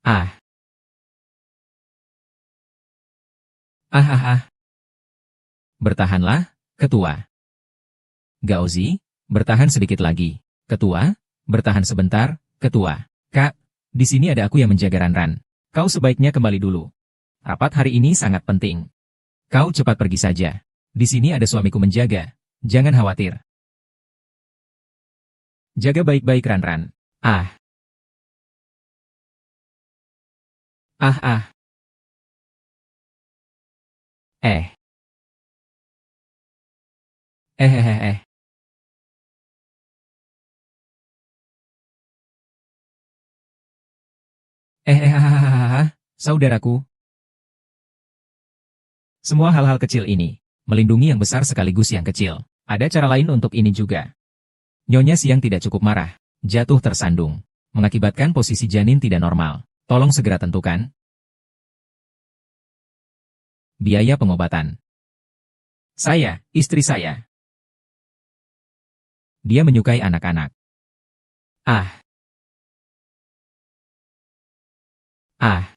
Ah, ah, ah, ah. Bertahanlah, ketua. Gaozi, bertahan sedikit lagi. Ketua, bertahan sebentar, ketua. Kak, di sini ada aku yang menjaga Ranran. Kau sebaiknya kembali dulu. Rapat hari ini sangat penting. Kau cepat pergi saja. Di sini ada suamiku menjaga. Jangan khawatir. Jaga baik-baik Ranran. Ah, ah, ah. Eh, eh. Saudaraku, semua hal-hal kecil ini, melindungi yang besar sekaligus yang kecil. Ada cara lain untuk ini juga. Nyonya Siang tidak cukup marah, jatuh tersandung, mengakibatkan posisi janin tidak normal. Tolong segera tentukan biaya pengobatan. Saya, istri saya. Dia menyukai anak-anak. Ah, ah.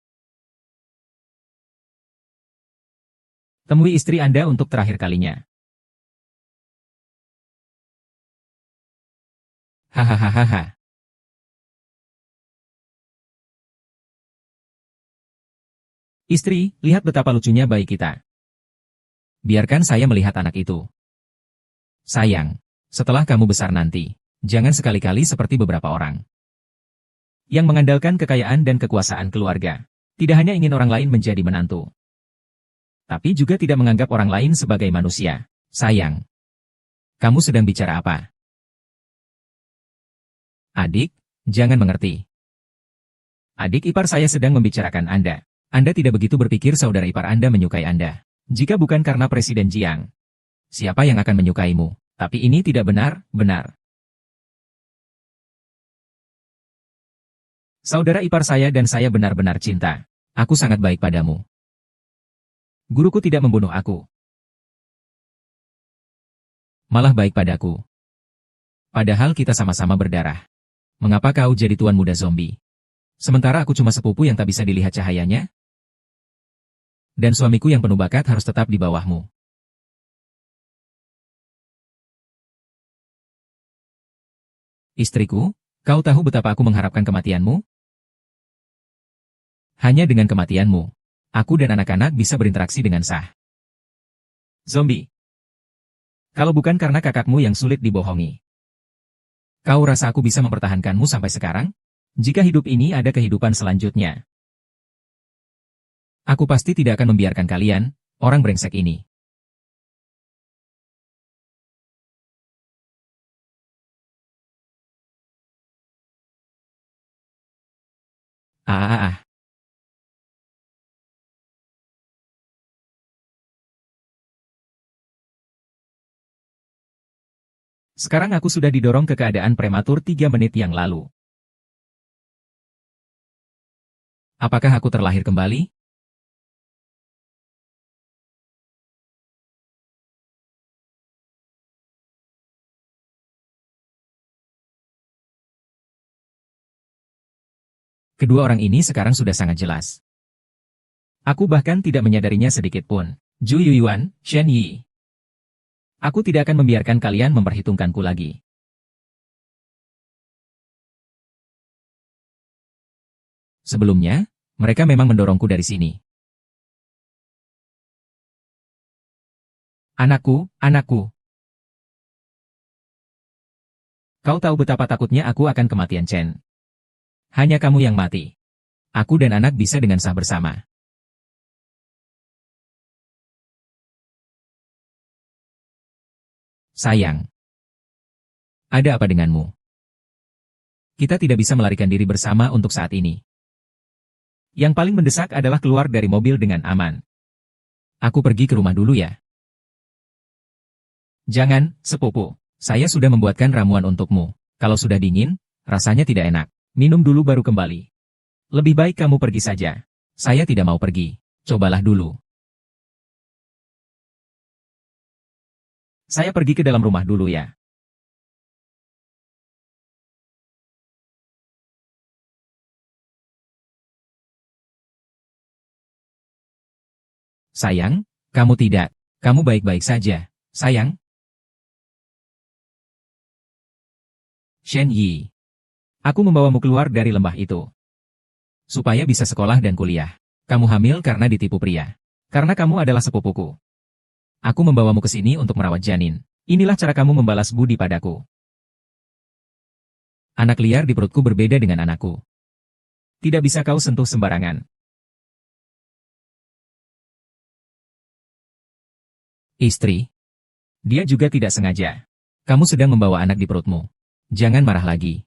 Temui istri Anda untuk terakhir kalinya. Hahaha. Istri, lihat betapa lucunya bayi kita. Biarkan saya melihat anak itu. Sayang, setelah kamu besar nanti, jangan sekali-kali seperti beberapa orang yang mengandalkan kekayaan dan kekuasaan keluarga. Tidak hanya ingin orang lain menjadi menantu, tapi juga tidak menganggap orang lain sebagai manusia. Sayang, kamu sedang bicara apa? Adik, jangan mengerti. Adik ipar saya sedang membicarakan Anda. Anda tidak begitu berpikir saudara ipar Anda menyukai Anda. Jika bukan karena Presiden Jiang, siapa yang akan menyukaimu? Tapi ini tidak benar, benar. Saudara ipar saya dan saya benar-benar cinta. Aku sangat baik padamu. Guruku tidak membunuh aku. Malah baik padaku. Padahal kita sama-sama berdarah. Mengapa kau jadi tuan muda zombie? Sementara aku cuma sepupu yang tak bisa dilihat cahayanya? Dan suamiku yang penuh bakat harus tetap di bawahmu. Istriku, kau tahu betapa aku mengharapkan kematianmu? Hanya dengan kematianmu, aku dan anak-anak bisa berinteraksi dengan sah. Zombie. Kalau bukan karena kakakmu yang sulit dibohongi. Kau rasa aku bisa mempertahankanmu sampai sekarang? Jika hidup ini ada kehidupan selanjutnya, aku pasti tidak akan membiarkan kalian, orang brengsek ini. Ah. Sekarang aku sudah didorong ke keadaan prematur 3 menit yang lalu. Apakah aku terlahir kembali? Kedua orang ini sekarang sudah sangat jelas. Aku bahkan tidak menyadarinya sedikit pun. Zhu Yuyuan, Shen Yi. Aku tidak akan membiarkan kalian memperhitungkanku lagi. Sebelumnya, mereka memang mendorongku dari sini. Anakku, anakku. Kau tahu betapa takutnya aku akan kematian Chen. Hanya kamu yang mati. Aku dan anak bisa dengan sah bersama. Sayang. Ada apa denganmu? Kita tidak bisa melarikan diri bersama untuk saat ini. Yang paling mendesak adalah keluar dari mobil dengan aman. Aku pergi ke rumah dulu ya. Jangan, sepupu. Saya sudah membuatkan ramuan untukmu. Kalau sudah dingin, rasanya tidak enak. Minum dulu baru kembali. Lebih baik kamu pergi saja. Saya tidak mau pergi. Cobalah dulu. Saya pergi ke dalam rumah dulu ya. Sayang, kamu tidak. Kamu baik-baik saja, sayang. Shen Yi. Aku membawamu keluar dari lembah itu. Supaya bisa sekolah dan kuliah. Kamu hamil karena ditipu pria. Karena kamu adalah sepupuku. Aku membawamu ke sini untuk merawat janin. Inilah cara kamu membalas budi padaku. Anak liar di perutku berbeda dengan anakku. Tidak bisa kau sentuh sembarangan. Istri. Dia juga tidak sengaja. Kamu sedang membawa anak di perutmu. Jangan marah lagi.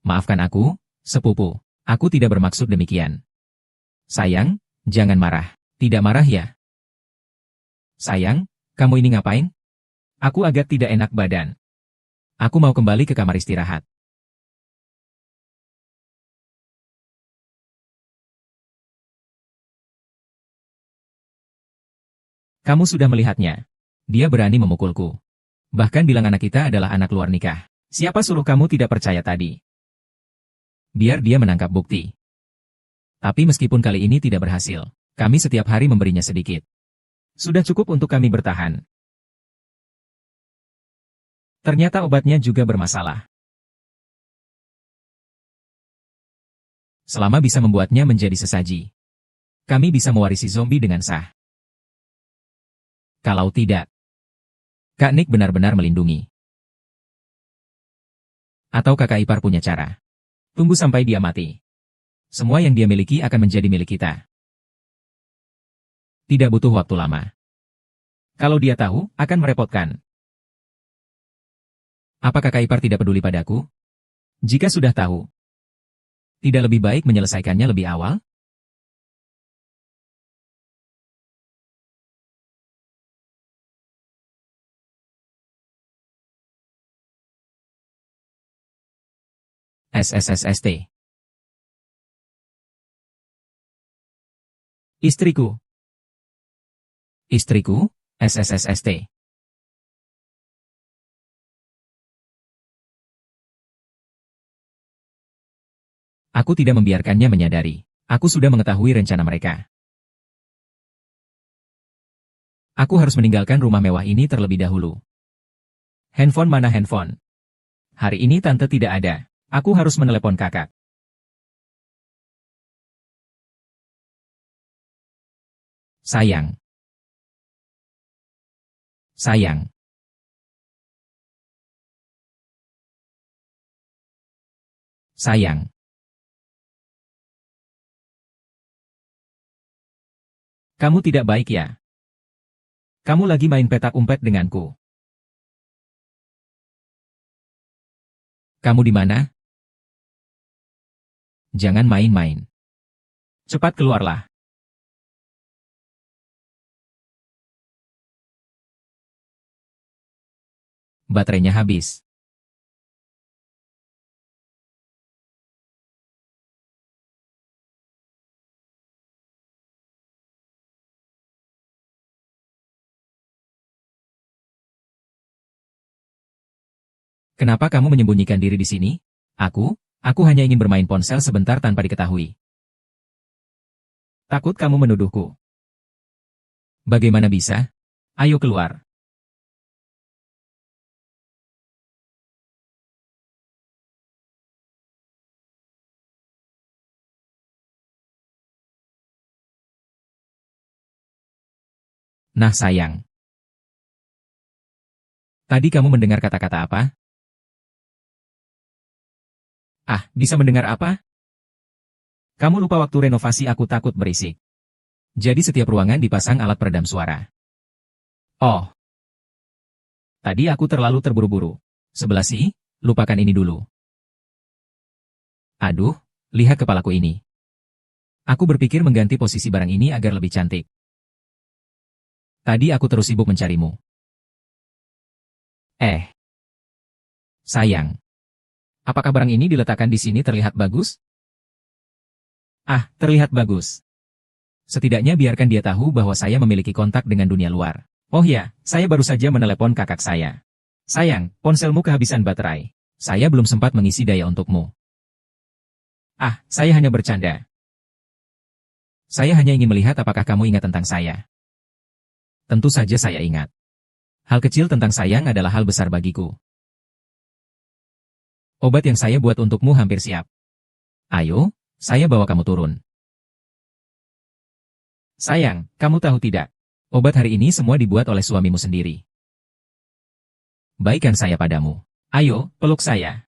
Maafkan aku, sepupu. Aku tidak bermaksud demikian. Sayang, jangan marah. Tidak marah ya? Sayang, kamu ini ngapain? Aku agak tidak enak badan. Aku mau kembali ke kamar istirahat. Kamu sudah melihatnya. Dia berani memukulku. Bahkan bilang anak kita adalah anak luar nikah. Siapa suruh kamu tidak percaya tadi? Biar dia menangkap bukti. Tapi meskipun kali ini tidak berhasil, kami setiap hari memberinya sedikit. Sudah cukup untuk kami bertahan. Ternyata obatnya juga bermasalah. Selama bisa membuatnya menjadi sesaji, kami bisa mewarisi zombie dengan sah. Kalau tidak, Kak Nick benar-benar melindungi. Atau kakak ipar punya cara. Tunggu sampai dia mati. Semua yang dia miliki akan menjadi milik kita. Tidak butuh waktu lama. Kalau dia tahu, akan merepotkan. Apa kakak ipar tidak peduli padaku? Jika sudah tahu, tidak lebih baik menyelesaikannya lebih awal? SSSST. Istriku. Istriku, SSSST. Aku tidak membiarkannya menyadari. Aku sudah mengetahui rencana mereka. Aku harus meninggalkan rumah mewah ini terlebih dahulu. Handphone mana handphone? Hari ini tante tidak ada. Aku harus menelepon kakak. Sayang. Sayang. Sayang. Kamu tidak baik ya? Kamu lagi main petak umpet denganku. Kamu di mana? Jangan main-main. Cepat keluarlah. Baterainya habis. Kenapa kamu menyembunyikan diri di sini? Aku hanya ingin bermain ponsel sebentar tanpa diketahui. Takut kamu menuduhku. Bagaimana bisa? Ayo keluar. Nah sayang. Tadi kamu mendengar kata-kata apa? Ah, bisa mendengar apa? Kamu lupa waktu renovasi aku takut berisik. Jadi setiap ruangan dipasang alat peredam suara. Oh. Tadi aku terlalu terburu-buru. Sebelah sih, lupakan ini dulu. Aduh, lihat kepalaku ini. Aku berpikir mengganti posisi barang ini agar lebih cantik. Tadi aku terus sibuk mencarimu. Sayang. Apakah barang ini diletakkan di sini terlihat bagus? Ah, terlihat bagus. Setidaknya biarkan dia tahu bahwa saya memiliki kontak dengan dunia luar. Oh ya, saya baru saja menelepon kakak saya. Sayang, ponselmu kehabisan baterai. Saya belum sempat mengisi daya untukmu. Ah, saya hanya bercanda. Saya hanya ingin melihat apakah kamu ingat tentang saya. Tentu saja saya ingat. Hal kecil tentang sayang adalah hal besar bagiku. Obat yang saya buat untukmu hampir siap. Ayo, saya bawa kamu turun. Sayang, kamu tahu tidak? Obat hari ini semua dibuat oleh suamimu sendiri. Baikkan saya padamu. Ayo, peluk saya.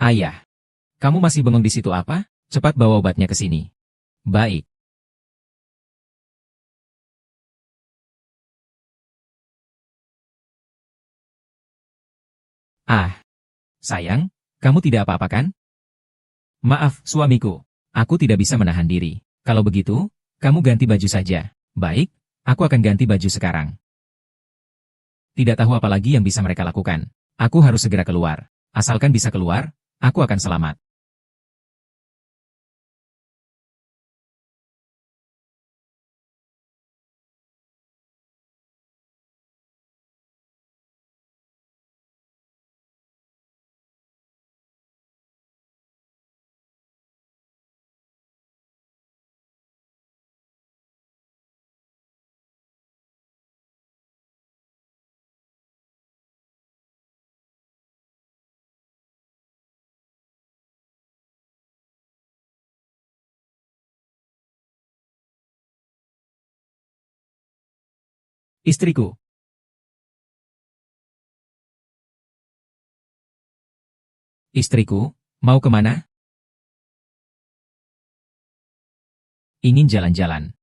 Ayah, kamu masih bengong di situ apa? Cepat bawa obatnya ke sini. Baik. Ah, sayang, kamu tidak apa-apa kan? Maaf, suamiku. Aku tidak bisa menahan diri. Kalau begitu, kamu ganti baju saja. Baik, aku akan ganti baju sekarang. Tidak tahu apa lagi yang bisa mereka lakukan. Aku harus segera keluar. Asalkan bisa keluar, aku akan selamat. Istriku, istriku, mau kemana? Ingin jalan-jalan.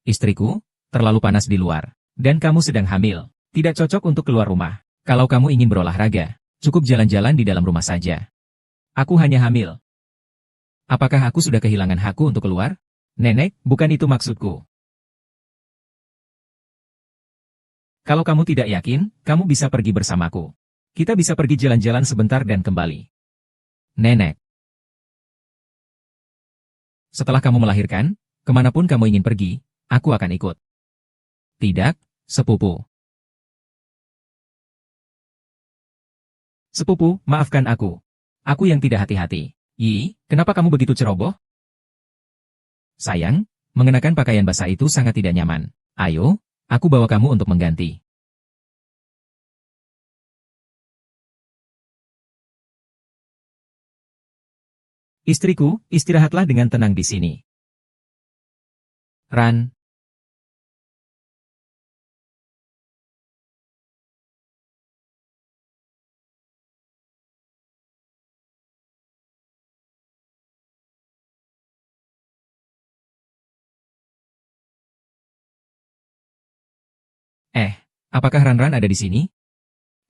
Istriku, terlalu panas di luar. Dan kamu sedang hamil. Tidak cocok untuk keluar rumah. Kalau kamu ingin berolahraga, cukup jalan-jalan di dalam rumah saja. Aku hanya hamil. Apakah aku sudah kehilangan hakku untuk keluar? Nenek, bukan itu maksudku. Kalau kamu tidak yakin, kamu bisa pergi bersamaku. Kita bisa pergi jalan-jalan sebentar dan kembali. Nenek, setelah kamu melahirkan, kemanapun kamu ingin pergi, aku akan ikut. Tidak, sepupu. Sepupu, maafkan aku. Aku yang tidak hati-hati. Kenapa kamu begitu ceroboh? Sayang, mengenakan pakaian basah itu sangat tidak nyaman. Ayo, aku bawa kamu untuk mengganti. Istriku, istirahatlah dengan tenang di sini. Ran, apakah Ran-Ran ada di sini?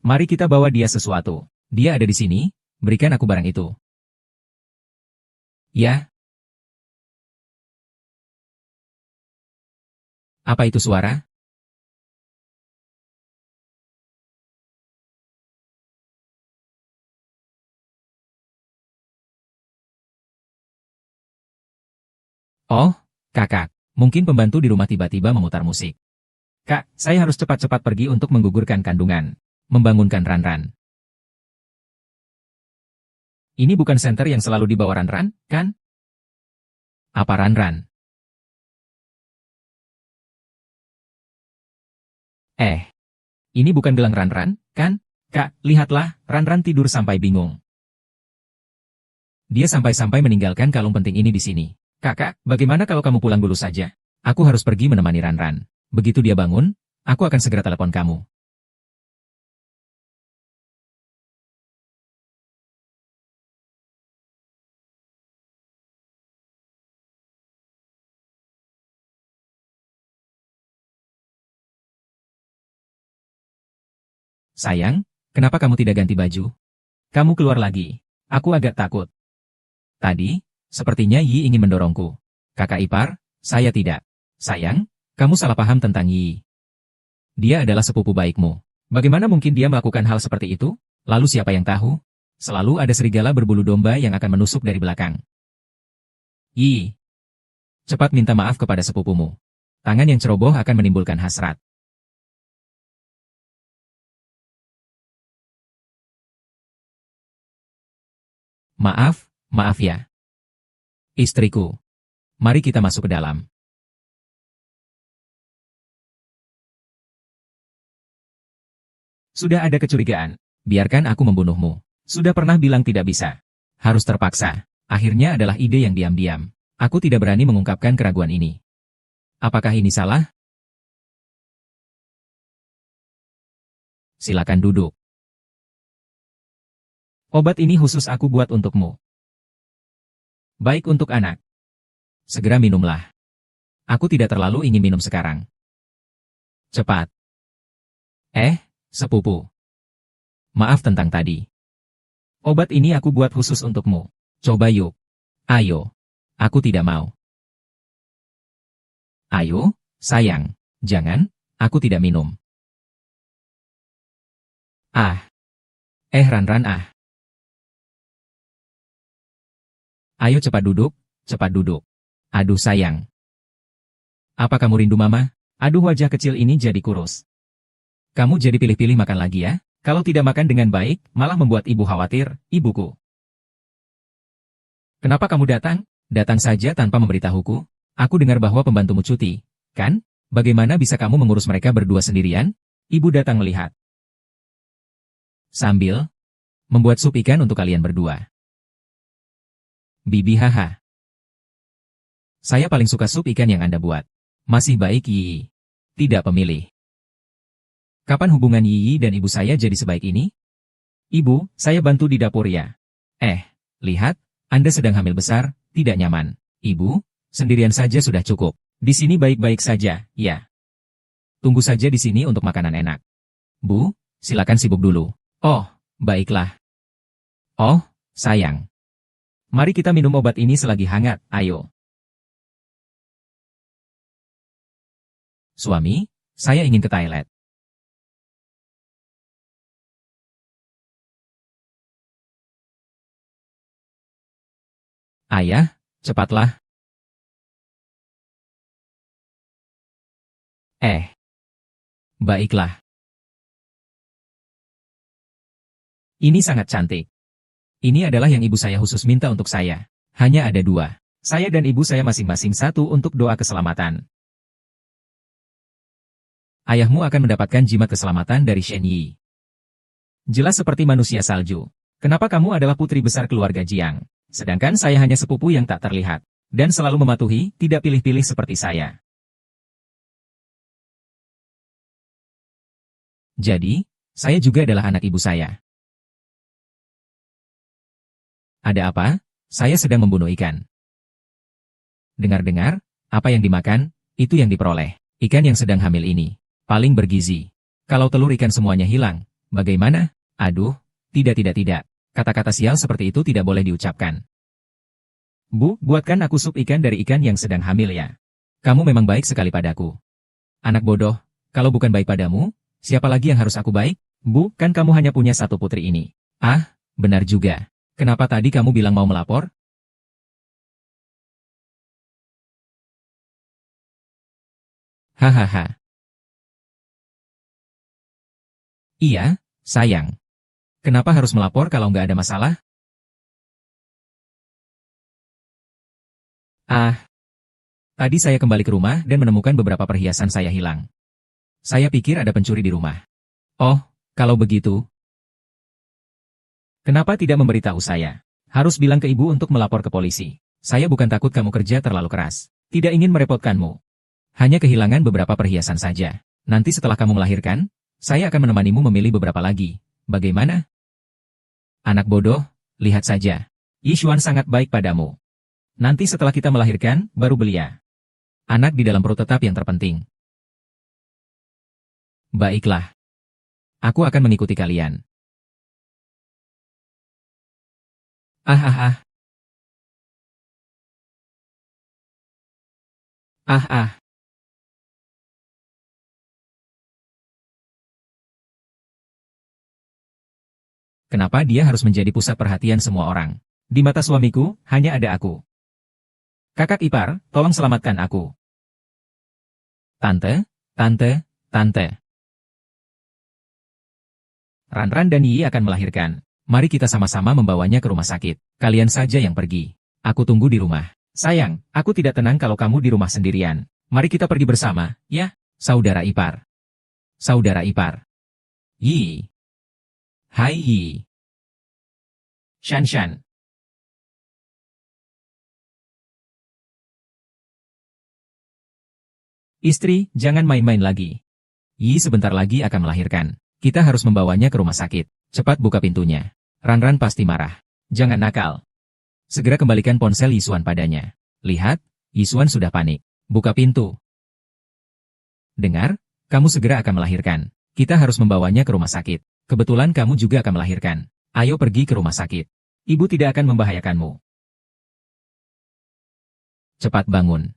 Mari kita bawa dia sesuatu. Dia ada di sini, berikan aku barang itu. Ya, apa itu suara? Oh, kakak. Mungkin pembantu di rumah tiba-tiba memutar musik. Kak, saya harus cepat-cepat pergi untuk menggugurkan kandungan. Membangunkan Ran-Ran. Ini bukan senter yang selalu dibawa Ran-Ran, kan? Apa Ran-Ran? Ini bukan gelang Ran-Ran, kan? Kak, lihatlah, Ran-Ran tidur sampai bingung. Dia sampai-sampai meninggalkan kalung penting ini di sini. Kakak, bagaimana kalau kamu pulang dulu saja? Aku harus pergi menemani Ran-Ran. Begitu dia bangun, aku akan segera telepon kamu. Sayang, kenapa kamu tidak ganti baju? Kamu keluar lagi. Aku agak takut. Tadi, sepertinya Yi ingin mendorongku. Kakak ipar, saya tidak. Sayang, kamu salah paham tentang Yi. Dia adalah sepupu baikmu. Bagaimana mungkin dia melakukan hal seperti itu? Lalu siapa yang tahu? Selalu ada serigala berbulu domba yang akan menusuk dari belakang. Yi, cepat minta maaf kepada sepupumu. Tangan yang ceroboh akan menimbulkan hasrat. Maaf, maaf ya. Istriku. Mari kita masuk ke dalam. Sudah ada kecurigaan. Biarkan aku membunuhmu. Sudah pernah bilang tidak bisa. Harus terpaksa. Akhirnya adalah ide yang diam-diam. Aku tidak berani mengungkapkan keraguan ini. Apakah ini salah? Silakan duduk. Obat ini khusus aku buat untukmu. Baik untuk anak. Segera minumlah. Aku tidak terlalu ingin minum sekarang. Cepat. Sepupu. Maaf tentang tadi. Obat ini aku buat khusus untukmu. Coba yuk. Ayo. Aku tidak mau. Ayo, sayang. Jangan, aku tidak minum. Ran-ran Ayo cepat duduk, cepat duduk. Aduh sayang. Apa kamu rindu mama? Aduh wajah kecil ini jadi kurus. Kamu jadi pilih-pilih makan lagi ya? Kalau tidak makan dengan baik, malah membuat ibu khawatir, ibuku. Kenapa kamu datang? Datang saja tanpa memberitahuku. Aku dengar bahwa pembantumu cuti, kan? Bagaimana bisa kamu mengurus mereka berdua sendirian? Ibu datang melihat. Sambil membuat sup ikan untuk kalian berdua. Bibi haha. Saya paling suka sup ikan yang Anda buat. Masih baik Yi. Tidak pemilih. Kapan hubungan Yi dan ibu saya jadi sebaik ini? Ibu, saya bantu di dapur ya. Lihat, Anda sedang hamil besar, tidak nyaman. Ibu, sendirian saja sudah cukup. Di sini baik-baik saja, ya. Tunggu saja di sini untuk makanan enak. Bu, silakan sibuk dulu. Oh, baiklah. Oh, sayang. Mari kita minum obat ini selagi hangat, ayo. Suami, saya ingin ke toilet. Ayah, cepatlah. Baiklah. Ini sangat cantik. Ini adalah yang ibu saya khusus minta untuk saya. Hanya ada 2. Saya dan ibu saya masing-masing 1 untuk doa keselamatan. Ayahmu akan mendapatkan jimat keselamatan dari Shen Yi. Jelas seperti manusia salju. Kenapa kamu adalah putri besar keluarga Jiang? Sedangkan saya hanya sepupu yang tak terlihat. Dan selalu mematuhi, tidak pilih-pilih seperti saya. Jadi, saya juga adalah anak ibu saya. Ada apa? Saya sedang membunuh ikan. Dengar-dengar, apa yang dimakan, itu yang diperoleh. Ikan yang sedang hamil ini, paling bergizi. Kalau telur ikan semuanya hilang, bagaimana? Aduh, tidak. Kata-kata sial seperti itu tidak boleh diucapkan. Bu, buatkan aku sup ikan dari ikan yang sedang hamil ya. Kamu memang baik sekali padaku. Anak bodoh, kalau bukan baik padamu, siapa lagi yang harus aku baik? Bu, kan kamu hanya punya 1 putri ini. Benar juga. Kenapa tadi kamu bilang mau melapor? Hahaha. Iya, sayang. Kenapa harus melapor kalau nggak ada masalah? Tadi saya kembali ke rumah dan menemukan beberapa perhiasan saya hilang. Saya pikir ada pencuri di rumah. Oh, kalau begitu, kenapa tidak memberitahu saya? Harus bilang ke ibu untuk melapor ke polisi. Saya bukan takut kamu kerja terlalu keras. Tidak ingin merepotkanmu. Hanya kehilangan beberapa perhiasan saja. Nanti setelah kamu melahirkan, saya akan menemanimu memilih beberapa lagi. Bagaimana? Anak bodoh, lihat saja. Yishuan sangat baik padamu. Nanti setelah kita melahirkan, baru belia. Anak di dalam perut tetap yang terpenting. Baiklah. Aku akan mengikuti kalian. Ah ah ah. Ah ah. Kenapa dia harus menjadi pusat perhatian semua orang? Di mata suamiku, hanya ada aku. Kakak ipar, tolong selamatkan aku. Tante, tante, tante. Ran-Ran dan Yi akan melahirkan. Mari kita sama-sama membawanya ke rumah sakit. Kalian saja yang pergi. Aku tunggu di rumah. Sayang, aku tidak tenang kalau kamu di rumah sendirian. Mari kita pergi bersama, ya, saudara ipar. Saudara ipar. Yi. Hai Yi. Shan-Shan. Istri, jangan main-main lagi. Yi sebentar lagi akan melahirkan. Kita harus membawanya ke rumah sakit. Cepat buka pintunya. Ran-Ran pasti marah. Jangan nakal. Segera kembalikan ponsel Yisuan padanya. Lihat, Yisuan sudah panik. Buka pintu. Dengar, kamu segera akan melahirkan. Kita harus membawanya ke rumah sakit. Kebetulan kamu juga akan melahirkan. Ayo pergi ke rumah sakit. Ibu tidak akan membahayakanmu. Cepat bangun.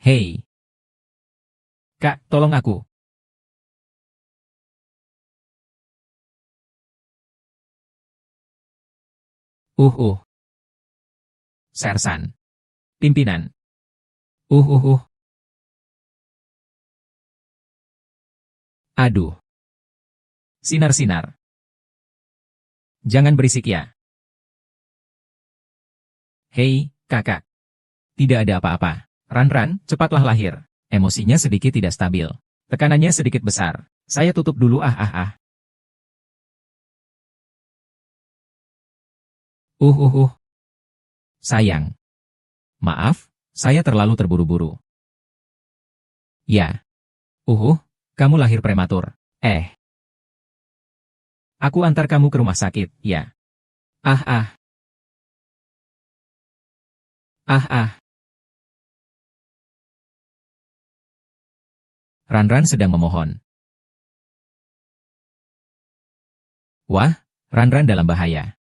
Hei. Kak, tolong aku. Uh uh. Sersan. Pimpinan. Uh uh uh. Aduh. Sinar-sinar. Jangan berisik ya. Hei, kakak. Tidak ada apa-apa. Ran-Ran, cepatlah lahir. Emosinya sedikit tidak stabil. Tekanannya sedikit besar. Saya tutup dulu ah. Uh. Sayang. Maaf, saya terlalu terburu-buru. Ya. Kamu lahir prematur. Aku antar kamu ke rumah sakit, ya. Ah. Ran-Ran sedang memohon. Wah, Ran-Ran dalam bahaya.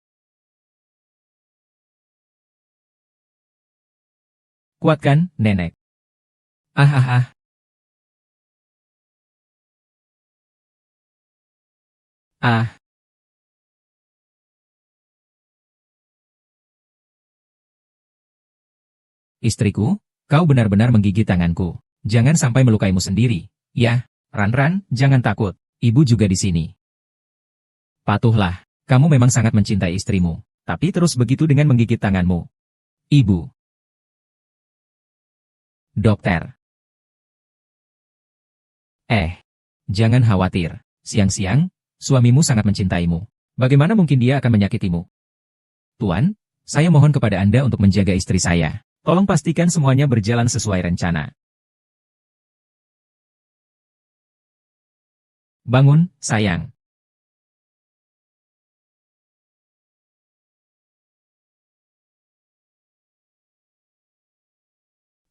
Kuatkan, nenek. Ah. Ah. Istriku, kau benar-benar menggigit tanganku. Jangan sampai melukaimu sendiri. Ya, Ran-Ran, jangan takut. Ibu juga di sini. Patuhlah, kamu memang sangat mencintai istrimu. Tapi terus begitu dengan menggigit tanganmu. Ibu. Dokter. Jangan khawatir. Siang-siang, suamimu sangat mencintaimu. Bagaimana mungkin dia akan menyakitimu? Tuan, saya mohon kepada Anda untuk menjaga istri saya. Tolong pastikan semuanya berjalan sesuai rencana. Bangun, sayang.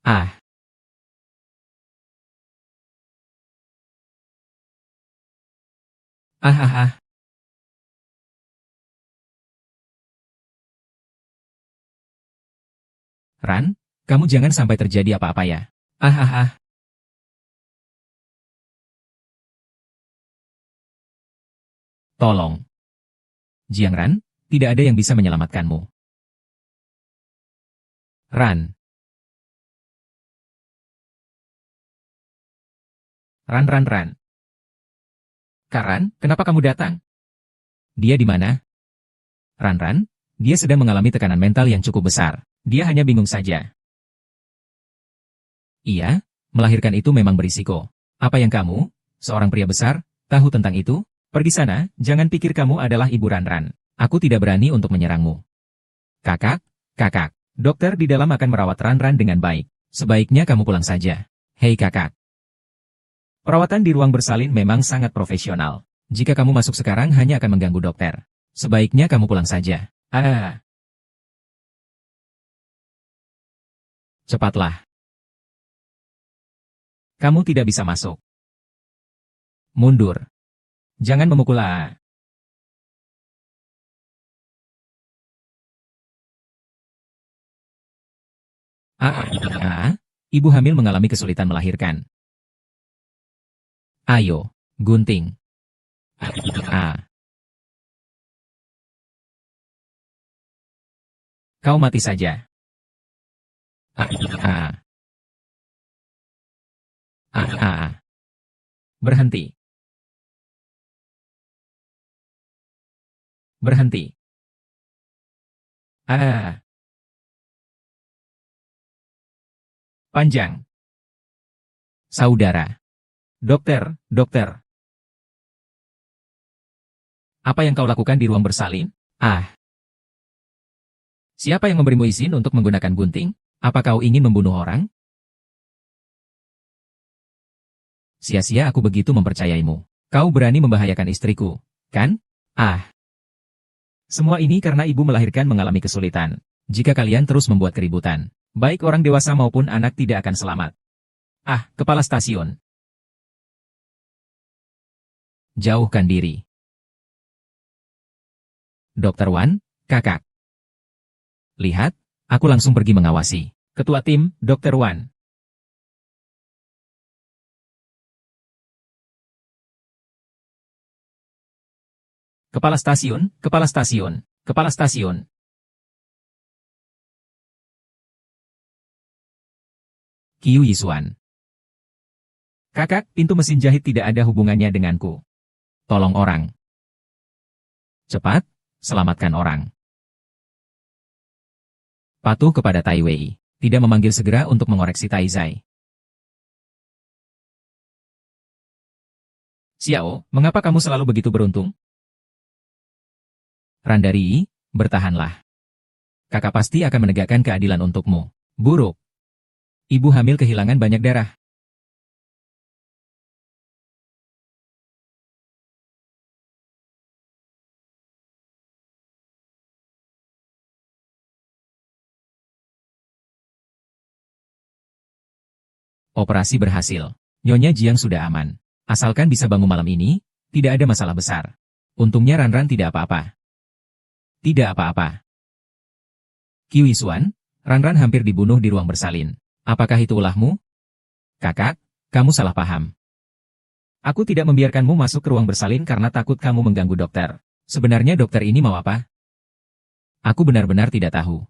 Ah. Ah. Ran, kamu jangan sampai terjadi apa-apa ya. Ah. Tolong. Jiang Ran, tidak ada yang bisa menyelamatkanmu. Ran. Ran. Kak Ran, kenapa kamu datang? Dia di mana? Ran, dia sedang mengalami tekanan mental yang cukup besar. Dia hanya bingung saja. Iya, melahirkan itu memang berisiko. Apa yang kamu, seorang pria besar, tahu tentang itu? Pergi sana, jangan pikir kamu adalah ibu Ran. Aku tidak berani untuk menyerangmu. Kakak, dokter di dalam akan merawat Ran dengan baik. Sebaiknya kamu pulang saja. Hei kakak. Perawatan di ruang bersalin memang sangat profesional. Jika kamu masuk sekarang hanya akan mengganggu dokter. Sebaiknya kamu pulang saja. Cepatlah. Kamu tidak bisa masuk. Mundur. Jangan memukul Ibu hamil mengalami kesulitan melahirkan. Ayo, gunting. Ah, kau mati saja. Ah, ah, ah. Berhenti. Berhenti. Ah, panjang. Saudara. Dokter, dokter. Apa yang kau lakukan di ruang bersalin? Ah, siapa yang memberimu izin untuk menggunakan gunting? Apa kau ingin membunuh orang? Sia-sia aku begitu mempercayaimu. Kau berani membahayakan istriku, kan? Ah, semua ini karena ibu melahirkan mengalami kesulitan. Jika kalian terus membuat keributan, baik orang dewasa maupun anak tidak akan selamat. Ah, kepala stasiun. Jauhkan diri. Dokter Wan, kakak. Lihat, aku langsung pergi mengawasi. Ketua tim, Dokter Wan. Kepala stasiun, kepala stasiun, kepala stasiun. Qiu Yisuan. Kakak, pintu mesin jahit tidak ada hubungannya denganku. Tolong orang. Cepat, selamatkan orang. Patuh kepada Tai Wei. Tidak memanggil segera untuk mengoreksi Tai Zai. Xiao, mengapa kamu selalu begitu beruntung? Randari, bertahanlah. Kakak pasti akan menegakkan keadilan untukmu. Buruk. Ibu hamil kehilangan banyak darah. Operasi berhasil. Nyonya Jiang sudah aman. Asalkan bisa bangun malam ini, tidak ada masalah besar. Untungnya Ranran tidak apa-apa. Tidak apa-apa. Qiu Yisuan, Ranran hampir dibunuh di ruang bersalin. Apakah itu ulahmu? Kakak, kamu salah paham. Aku tidak membiarkanmu masuk ke ruang bersalin karena takut kamu mengganggu dokter. Sebenarnya dokter ini mau apa? Aku benar-benar tidak tahu.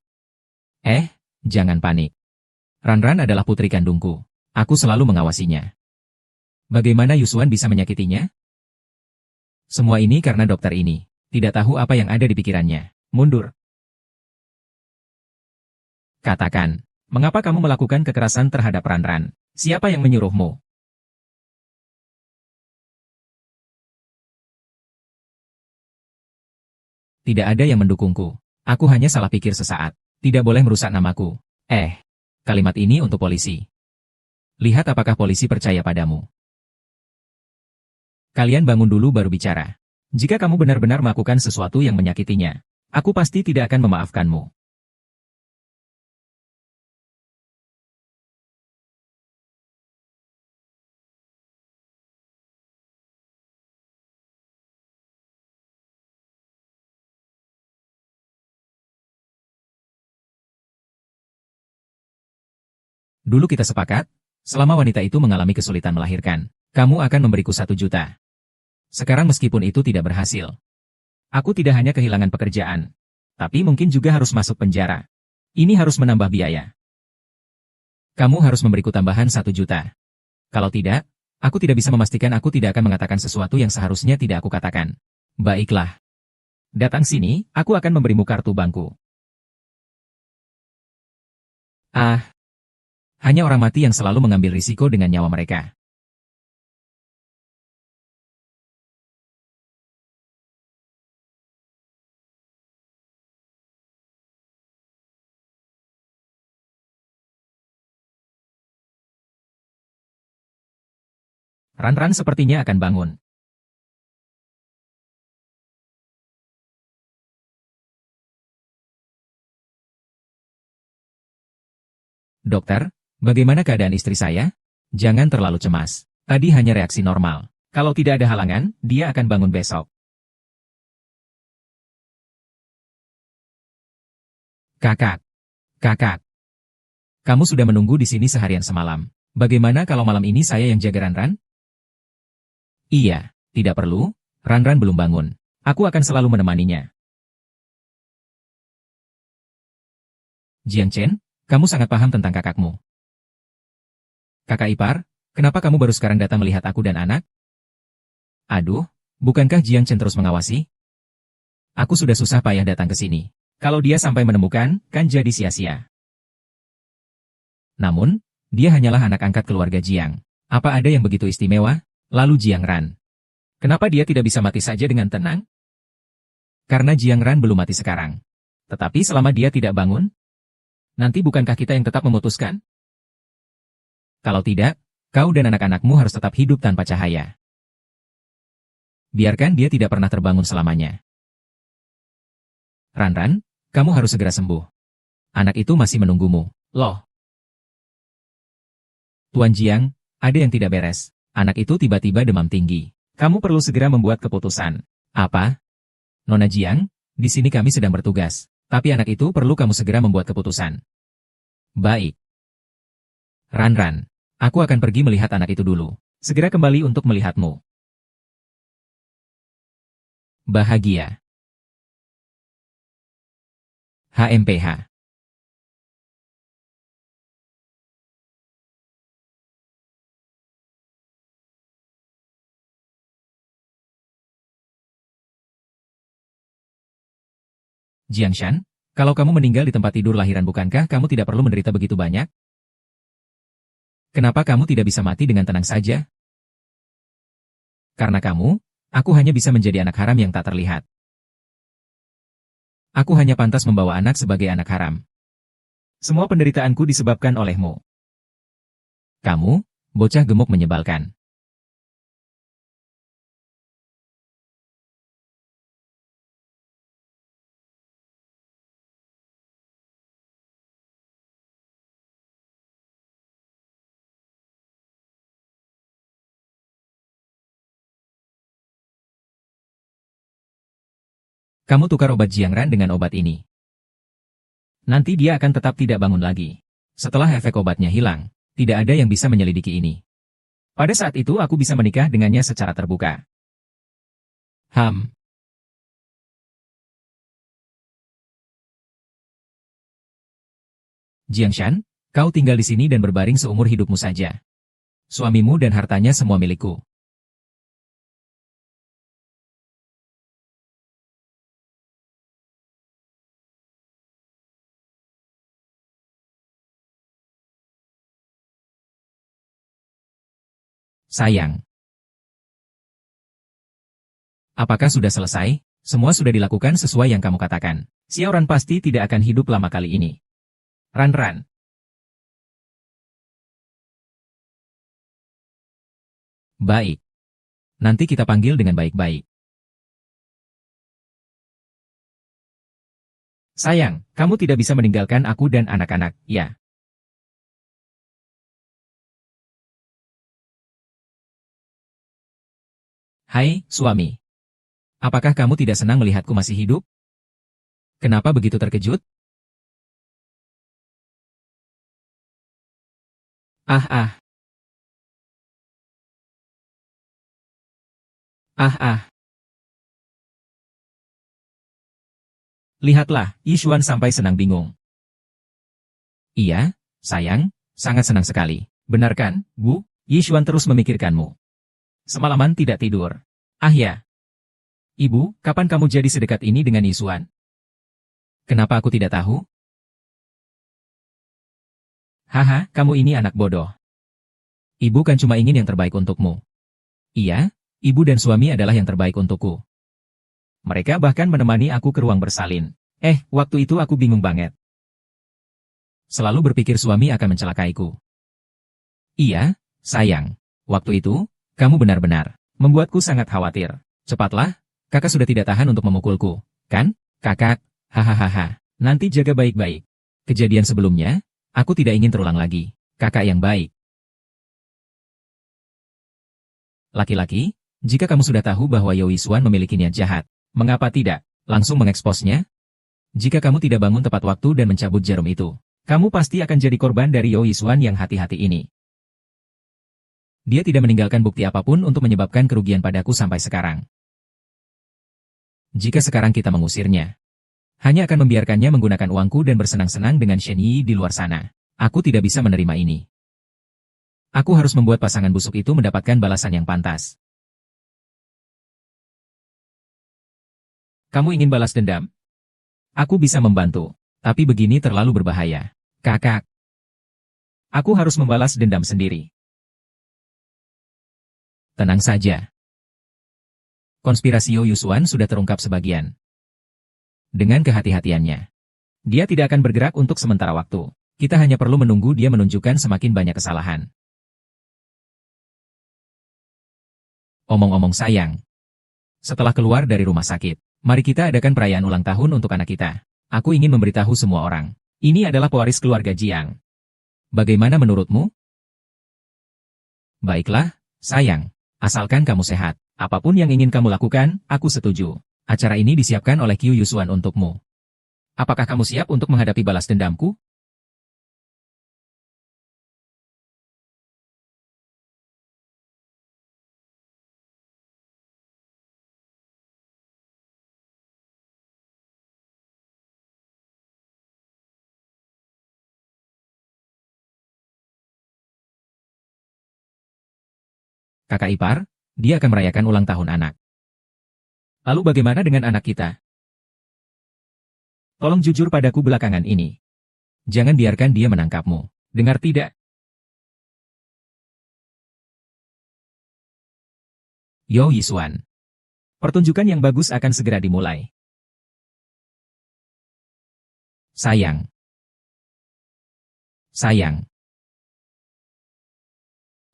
Jangan panik. Ranran adalah putri kandungku. Aku selalu mengawasinya. Bagaimana Yusuan bisa menyakitinya? Semua ini karena dokter ini. Tidak tahu apa yang ada di pikirannya. Mundur. Katakan, mengapa kamu melakukan kekerasan terhadap Ranran? Siapa yang menyuruhmu? Tidak ada yang mendukungku. Aku hanya salah pikir sesaat. Tidak boleh merusak namaku. Kalimat ini untuk polisi. Lihat apakah polisi percaya padamu. Kalian bangun dulu baru bicara. Jika kamu benar-benar melakukan sesuatu yang menyakitinya, aku pasti tidak akan memaafkanmu. Dulu kita sepakat, selama wanita itu mengalami kesulitan melahirkan, kamu akan memberiku 1 juta. Sekarang meskipun itu tidak berhasil, aku tidak hanya kehilangan pekerjaan, tapi mungkin juga harus masuk penjara. Ini harus menambah biaya. Kamu harus memberiku tambahan 1 juta. Kalau tidak, aku tidak bisa memastikan aku tidak akan mengatakan sesuatu yang seharusnya tidak aku katakan. Baiklah. Datang sini, aku akan memberimu kartu bangku. Hanya orang mati yang selalu mengambil risiko dengan nyawa mereka. Ran-Ran sepertinya akan bangun. Dokter, bagaimana keadaan istri saya? Jangan terlalu cemas. Tadi hanya reaksi normal. Kalau tidak ada halangan, dia akan bangun besok. Kakak. Kakak. Kamu sudah menunggu di sini seharian semalam. Bagaimana kalau malam ini saya yang jaga Ran-Ran? Iya, tidak perlu, Ranran belum bangun. Aku akan selalu menemaninya. Jiang Chen, kamu sangat paham tentang kakakmu. Kakak ipar, kenapa kamu baru sekarang datang melihat aku dan anak? Aduh, bukankah Jiang Chen terus mengawasi? Aku sudah susah payah datang ke sini. Kalau dia sampai menemukan, kan jadi sia-sia. Namun, dia hanyalah anak angkat keluarga Jiang. Apa ada yang begitu istimewa? Lalu Jiang Ran. Kenapa dia tidak bisa mati saja dengan tenang? Karena Jiang Ran belum mati sekarang. Tetapi selama dia tidak bangun, nanti bukankah kita yang tetap memutuskan? Kalau tidak, kau dan anak-anakmu harus tetap hidup tanpa cahaya. Biarkan dia tidak pernah terbangun selamanya. Ranran, kamu harus segera sembuh. Anak itu masih menunggumu. Loh. Tuan Jiang, ada yang tidak beres. Anak itu tiba-tiba demam tinggi. Kamu perlu segera membuat keputusan. Apa? Nona Jiang, di sini kami sedang bertugas. Tapi anak itu perlu kamu segera membuat keputusan. Baik. Ranran, aku akan pergi melihat anak itu dulu. Segera kembali untuk melihatmu. Bahagia. HMPH. Jiangshan, kalau kamu meninggal di tempat tidur lahiran bukankah kamu tidak perlu menderita begitu banyak? Kenapa kamu tidak bisa mati dengan tenang saja? Karena kamu, aku hanya bisa menjadi anak haram yang tak terlihat. Aku hanya pantas membawa anak sebagai anak haram. Semua penderitaanku disebabkan olehmu. Kamu, bocah gemuk menyebalkan. Kamu tukar obat Jiangran dengan obat ini. Nanti dia akan tetap tidak bangun lagi. Setelah efek obatnya hilang, tidak ada yang bisa menyelidiki ini. Pada saat itu aku bisa menikah dengannya secara terbuka. Jiangshan, kau tinggal di sini dan berbaring seumur hidupmu saja. Suamimu dan hartanya semua milikku. Sayang. Apakah sudah selesai? Semua sudah dilakukan sesuai yang kamu katakan. Xiaoran pasti tidak akan hidup lama kali ini. Ran. Baik. Nanti kita panggil dengan baik-baik. Sayang, kamu tidak bisa meninggalkan aku dan anak-anak, ya. Hai, suami. Apakah kamu tidak senang melihatku masih hidup? Kenapa begitu terkejut? Ah ah, ah ah. Lihatlah, Yishuan sampai senang bingung. Iya, sayang, sangat senang sekali. Benar kan, Bu? Yishuan terus memikirkanmu. Semalaman tidak tidur. Ah ya. Ibu, kapan kamu jadi sedekat ini dengan Yishuan? Kenapa aku tidak tahu? Haha, kamu ini anak bodoh. Ibu kan cuma ingin yang terbaik untukmu. Iya, ibu dan suami adalah yang terbaik untukku. Mereka bahkan menemani aku ke ruang bersalin. Waktu itu aku bingung banget. Selalu berpikir suami akan mencelakaiku. Iya, sayang. Waktu itu, kamu benar-benar membuatku sangat khawatir. Cepatlah, kakak sudah tidak tahan untuk memukulku, kan? Kakak, hahaha. Nanti jaga baik-baik. Kejadian sebelumnya, aku tidak ingin terulang lagi. Kakak yang baik. Laki-laki, jika kamu sudah tahu bahwa Yao Yishuan memiliki niat jahat, mengapa tidak langsung mengeksposnya? Jika kamu tidak bangun tepat waktu dan mencabut jarum itu, kamu pasti akan jadi korban dari Yao Yishuan yang hati-hati ini. Dia tidak meninggalkan bukti apapun untuk menyebabkan kerugian padaku sampai sekarang. Jika sekarang kita mengusirnya, hanya akan membiarkannya menggunakan uangku dan bersenang-senang dengan Shen Yi di luar sana. Aku tidak bisa menerima ini. Aku harus membuat pasangan busuk itu mendapatkan balasan yang pantas. Kamu ingin balas dendam? Aku bisa membantu, tapi begini terlalu berbahaya. Kakak, aku harus membalas dendam sendiri. Tenang saja. Konspirasi Yu Yusuan sudah terungkap sebagian. Dengan kehati-hatiannya, dia tidak akan bergerak untuk sementara waktu. Kita hanya perlu menunggu dia menunjukkan semakin banyak kesalahan. Omong-omong sayang, setelah keluar dari rumah sakit, mari kita adakan perayaan ulang tahun untuk anak kita. Aku ingin memberitahu semua orang. Ini adalah pewaris keluarga Jiang. Bagaimana menurutmu? Baiklah, sayang. Asalkan kamu sehat, apapun yang ingin kamu lakukan, aku setuju. Acara ini disiapkan oleh Qiu Yusuan untukmu. Apakah kamu siap untuk menghadapi balas dendamku? Kakak ipar, dia akan merayakan ulang tahun anak. Lalu bagaimana dengan anak kita? Tolong jujur padaku belakangan ini. Jangan biarkan dia menangkapmu. Dengar tidak? Yo Yisuan. Pertunjukan yang bagus akan segera dimulai. Sayang. Sayang.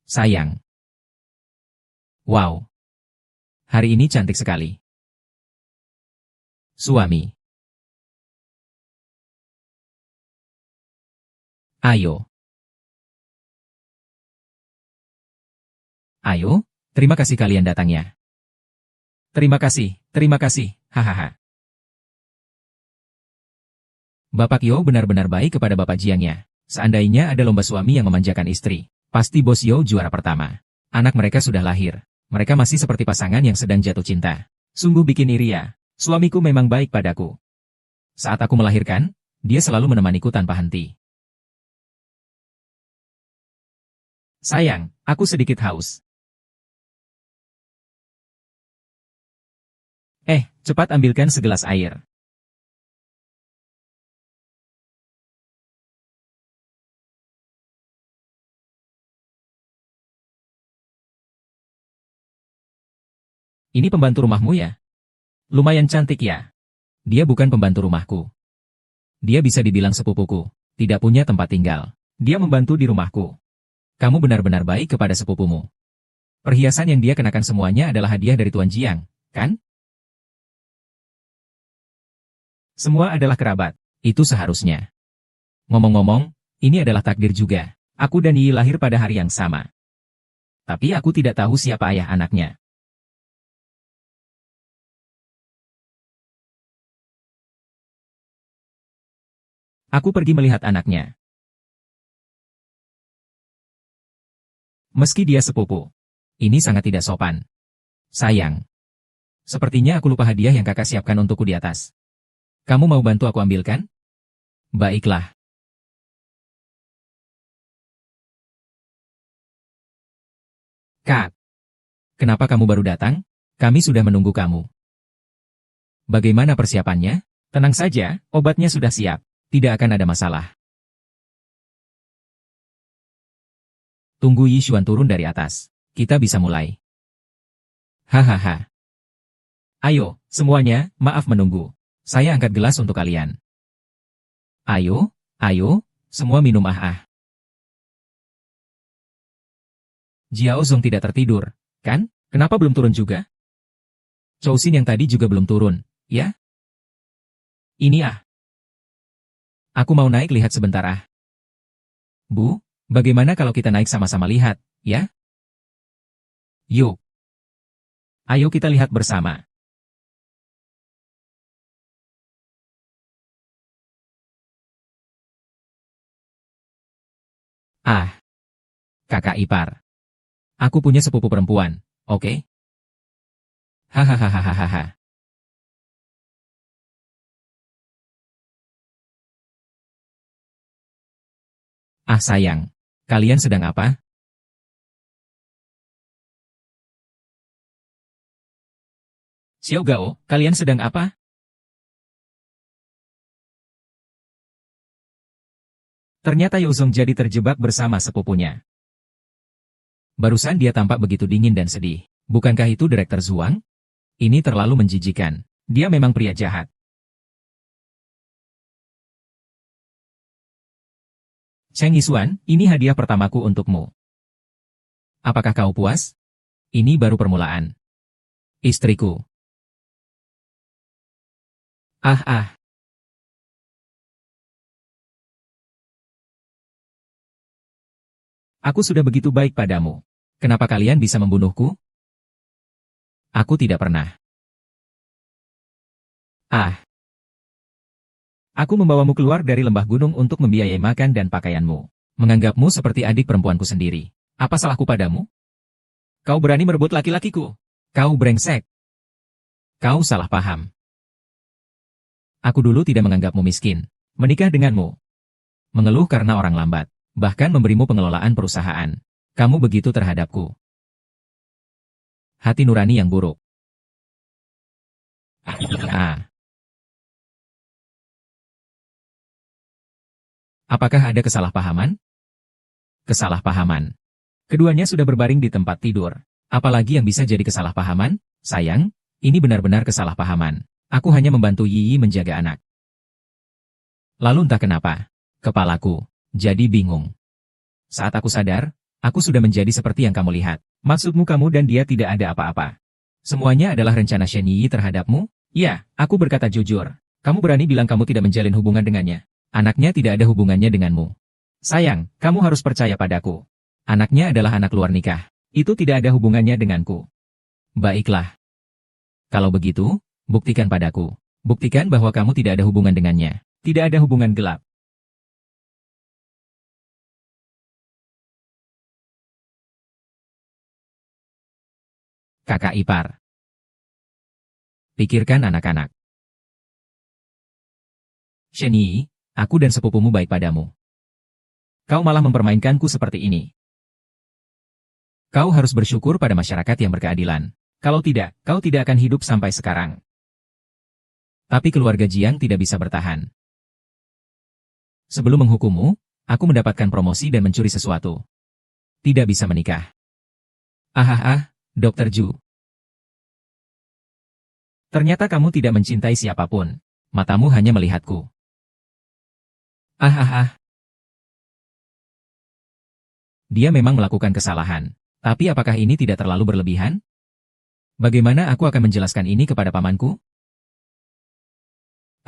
Sayang. Wow. Hari ini cantik sekali. Suami. Ayo. Ayo, terima kasih kalian datangnya. Terima kasih, hahaha. Bapak Yo benar-benar baik kepada Bapak Jiangnya. Seandainya ada lomba suami yang memanjakan istri, pasti Bos Yo juara pertama. Anak mereka sudah lahir. Mereka masih seperti pasangan yang sedang jatuh cinta. Sungguh bikin iri ya. Suamiku memang baik padaku. Saat aku melahirkan, dia selalu menemaniku tanpa henti. Sayang, aku sedikit haus. Cepat ambilkan segelas air. Ini pembantu rumahmu ya? Lumayan cantik ya. Dia bukan pembantu rumahku. Dia bisa dibilang sepupuku. Tidak punya tempat tinggal. Dia membantu di rumahku. Kamu benar-benar baik kepada sepupumu. Perhiasan yang dia kenakan semuanya adalah hadiah dari Tuan Jiang, kan? Semua adalah kerabat. Itu seharusnya. Ngomong-ngomong, ini adalah takdir juga. Aku dan Yi lahir pada hari yang sama. Tapi aku tidak tahu siapa ayah anaknya. Aku pergi melihat anaknya. Meski dia sepupu. Ini sangat tidak sopan. Sayang. Sepertinya aku lupa hadiah yang kakak siapkan untukku di atas. Kamu mau bantu aku ambilkan? Baiklah. Kak. Kenapa kamu baru datang? Kami sudah menunggu kamu. Bagaimana persiapannya? Tenang saja, obatnya sudah siap. Tidak akan ada masalah. Tunggu Yishuan turun dari atas. Kita bisa mulai. Hahaha. Ayo, semuanya, maaf menunggu. Saya angkat gelas untuk kalian. Ayo, semua minum ah. Jiao Zong tidak tertidur, kan? Kenapa belum turun juga? Chou Xin yang tadi juga belum turun, ya? Ini ah. Aku mau naik lihat sebentar ah. Bu, bagaimana kalau kita naik sama-sama lihat, ya? Yuk. Ayo kita lihat bersama. Ah. Kakak ipar. Aku punya sepupu perempuan, oke? Hahaha. Ah sayang, kalian sedang apa? Xiao Gao, kalian sedang apa? Ternyata Yuzong jadi terjebak bersama sepupunya. Barusan dia tampak begitu dingin dan sedih. Bukankah itu Direktur Zhuang? Ini terlalu menjijikan. Dia memang pria jahat. Cheng Yixuan, ini hadiah pertamaku untukmu. Apakah kau puas? Ini baru permulaan. Istriku. Ah. Aku sudah begitu baik padamu. Kenapa kalian bisa membunuhku? Aku tidak pernah. Ah. Aku membawamu keluar dari lembah gunung untuk membiayai makan dan pakaianmu. Menganggapmu seperti adik perempuanku sendiri. Apa salahku padamu? Kau berani merebut laki-lakiku? Kau brengsek. Kau salah paham. Aku dulu tidak menganggapmu miskin. Menikah denganmu. Mengeluh karena orang lambat. Bahkan memberimu pengelolaan perusahaan. Kamu begitu terhadapku. Hati nurani yang buruk. Ah. Apakah ada kesalahpahaman? Kesalahpahaman. Keduanya sudah berbaring di tempat tidur. Apalagi yang bisa jadi kesalahpahaman? Sayang, ini benar-benar kesalahpahaman. Aku hanya membantu Yi menjaga anak. Lalu entah kenapa, kepalaku jadi bingung. Saat aku sadar, aku sudah menjadi seperti yang kamu lihat. Maksudmu kamu dan dia tidak ada apa-apa. Semuanya adalah rencana Shen Yi terhadapmu? Ya, aku berkata jujur. Kamu berani bilang kamu tidak menjalin hubungan dengannya. Anaknya tidak ada hubungannya denganmu. Sayang, kamu harus percaya padaku. Anaknya adalah anak luar nikah. Itu tidak ada hubungannya denganku. Baiklah. Kalau begitu, buktikan padaku. Buktikan bahwa kamu tidak ada hubungan dengannya. Tidak ada hubungan gelap. Kakak ipar. Pikirkan anak-anak. Shen Yi, aku dan sepupumu baik padamu. Kau malah mempermainkanku seperti ini. Kau harus bersyukur pada masyarakat yang berkeadilan. Kalau tidak, kau tidak akan hidup sampai sekarang. Tapi keluarga Jiang tidak bisa bertahan. Sebelum menghukummu, aku mendapatkan promosi dan mencuri sesuatu. Tidak bisa menikah. Dr. Zhu. Ternyata kamu tidak mencintai siapapun. Matamu hanya melihatku. Dia memang melakukan kesalahan. Tapi apakah ini tidak terlalu berlebihan? Bagaimana aku akan menjelaskan ini kepada pamanku?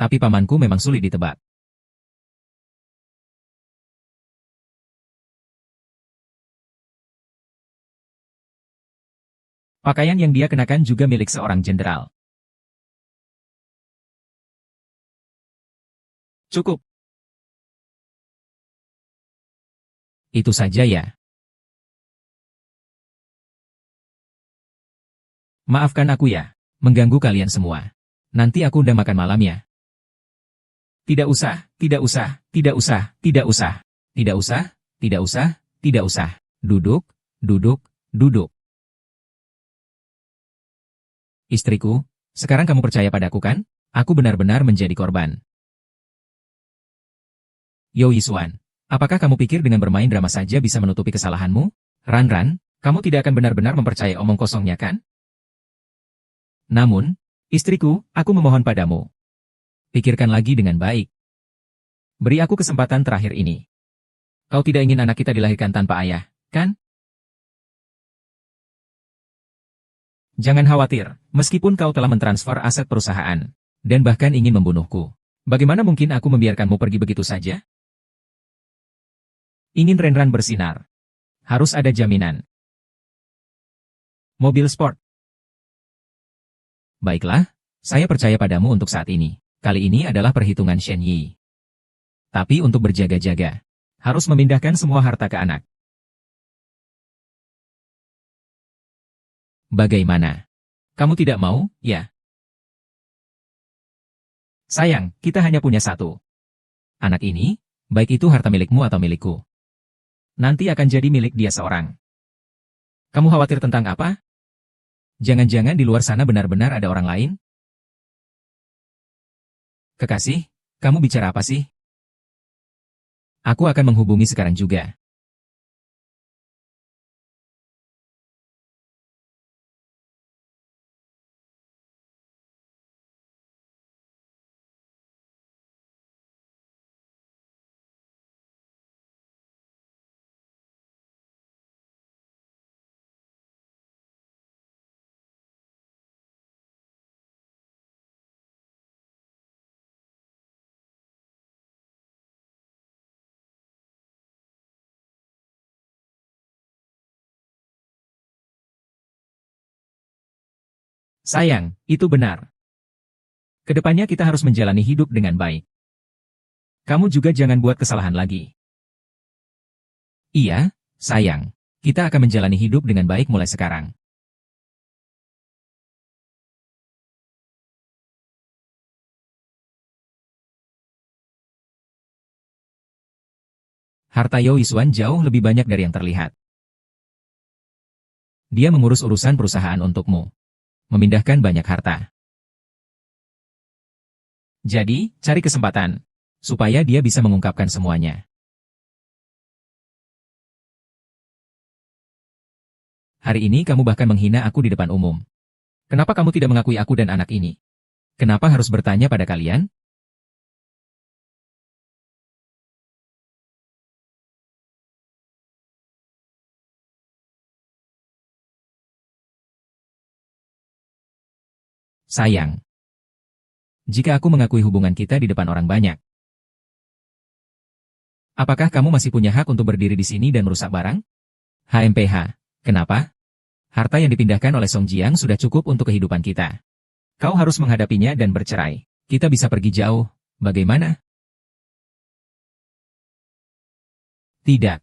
Tapi pamanku memang sulit ditebak. Pakaian yang dia kenakan juga milik seorang jenderal. Cukup. Itu saja ya. Maafkan aku ya, mengganggu kalian semua. Nanti aku udah makan malam ya. Tidak usah, tidak usah, tidak usah, tidak usah. Tidak usah, tidak usah, tidak usah. Duduk, duduk, duduk. Istriku, sekarang kamu percaya padaku kan? Aku benar-benar menjadi korban. Yo Yixuan, apakah kamu pikir dengan bermain drama saja bisa menutupi kesalahanmu? Ran, kamu tidak akan benar-benar mempercayai omong kosongnya kan? Namun, istriku, aku memohon padamu. Pikirkan lagi dengan baik. Beri aku kesempatan terakhir ini. Kau tidak ingin anak kita dilahirkan tanpa ayah, kan? Jangan khawatir, meskipun kau telah mentransfer aset perusahaan, dan bahkan ingin membunuhku. Bagaimana mungkin aku membiarkanmu pergi begitu saja? Ingin Renran bersinar. Harus ada jaminan. Mobil sport. Baiklah, saya percaya padamu untuk saat ini. Kali ini adalah perhitungan Shen Yi. Tapi untuk berjaga-jaga, harus memindahkan semua harta ke anak. Bagaimana? Kamu tidak mau, ya? Sayang, kita hanya punya satu. Anak ini, baik itu harta milikmu atau milikku, nanti akan jadi milik dia seorang. Kamu khawatir tentang apa? Jangan-jangan di luar sana benar-benar ada orang lain? Kekasih, kamu bicara apa sih? Aku akan menghubungi sekarang juga. Sayang, itu benar. Kedepannya kita harus menjalani hidup dengan baik. Kamu juga jangan buat kesalahan lagi. Iya, sayang. Kita akan menjalani hidup dengan baik mulai sekarang. Harta Yo Isuan jauh lebih banyak dari yang terlihat. Dia mengurus urusan perusahaan untukmu. Memindahkan banyak harta. Jadi, cari kesempatan. Supaya dia bisa mengungkapkan semuanya. Hari ini kamu bahkan menghina aku di depan umum. Kenapa kamu tidak mengakui aku dan anak ini? Kenapa harus bertanya pada kalian? Sayang. Jika aku mengakui hubungan kita di depan orang banyak, apakah kamu masih punya hak untuk berdiri di sini dan merusak barang? HMPH. Kenapa? Harta yang dipindahkan oleh Song Jiang sudah cukup untuk kehidupan kita. Kau harus menghadapinya dan bercerai. Kita bisa pergi jauh. Bagaimana? Tidak.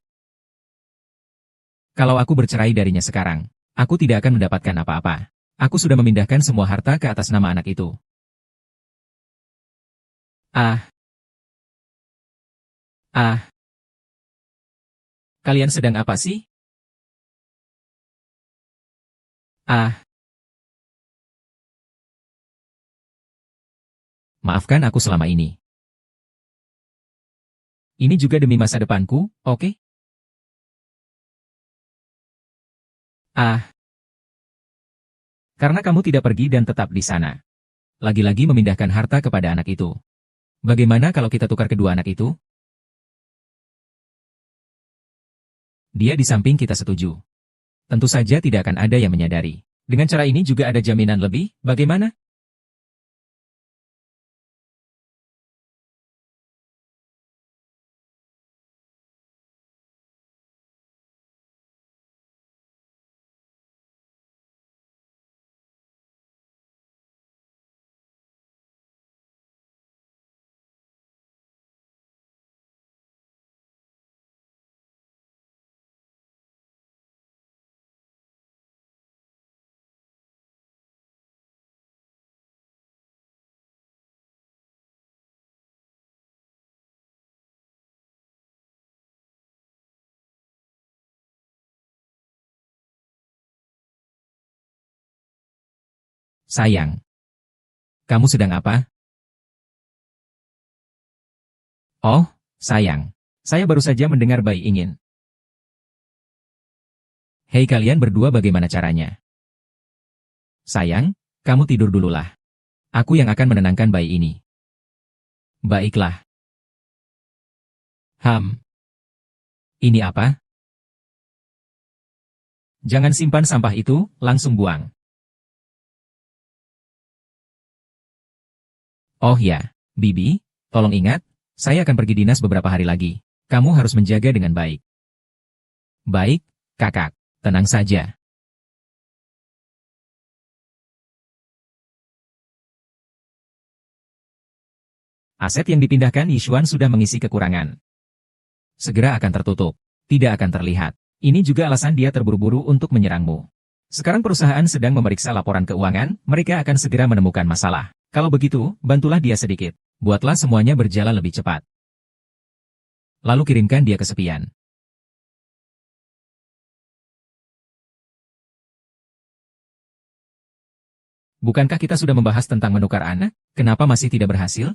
Kalau aku bercerai darinya sekarang, aku tidak akan mendapatkan apa-apa. Aku sudah memindahkan semua harta ke atas nama anak itu. Ah, ah, kalian sedang apa sih? Ah, maafkan aku selama ini. Ini juga demi masa depanku, oke? Ah, karena kamu tidak pergi dan tetap di sana. Lagi-lagi memindahkan harta kepada anak itu. Bagaimana kalau kita tukar kedua anak itu? Dia di samping kita setuju. Tentu saja tidak akan ada yang menyadari. Dengan cara ini juga ada jaminan lebih, bagaimana? Sayang. Kamu sedang apa? Oh, sayang. Saya baru saja mendengar bayi ingin. Hei kalian berdua bagaimana caranya? Sayang, kamu tidur dululah. Aku yang akan menenangkan bayi ini. Baiklah. Ini apa? Jangan simpan sampah itu, langsung buang. Oh ya, Bibi, tolong ingat, saya akan pergi dinas beberapa hari lagi. Kamu harus menjaga dengan baik. Baik, kakak. Tenang saja. Aset yang dipindahkan Yishuan sudah mengisi kekurangan. Segera akan tertutup. Tidak akan terlihat. Ini juga alasan dia terburu-buru untuk menyerangmu. Sekarang perusahaan sedang memeriksa laporan keuangan, mereka akan segera menemukan masalah. Kalau begitu, bantulah dia sedikit. Buatlah semuanya berjalan lebih cepat. Lalu kirimkan dia kesepian. Bukankah kita sudah membahas tentang menukar anak? Kenapa masih tidak berhasil?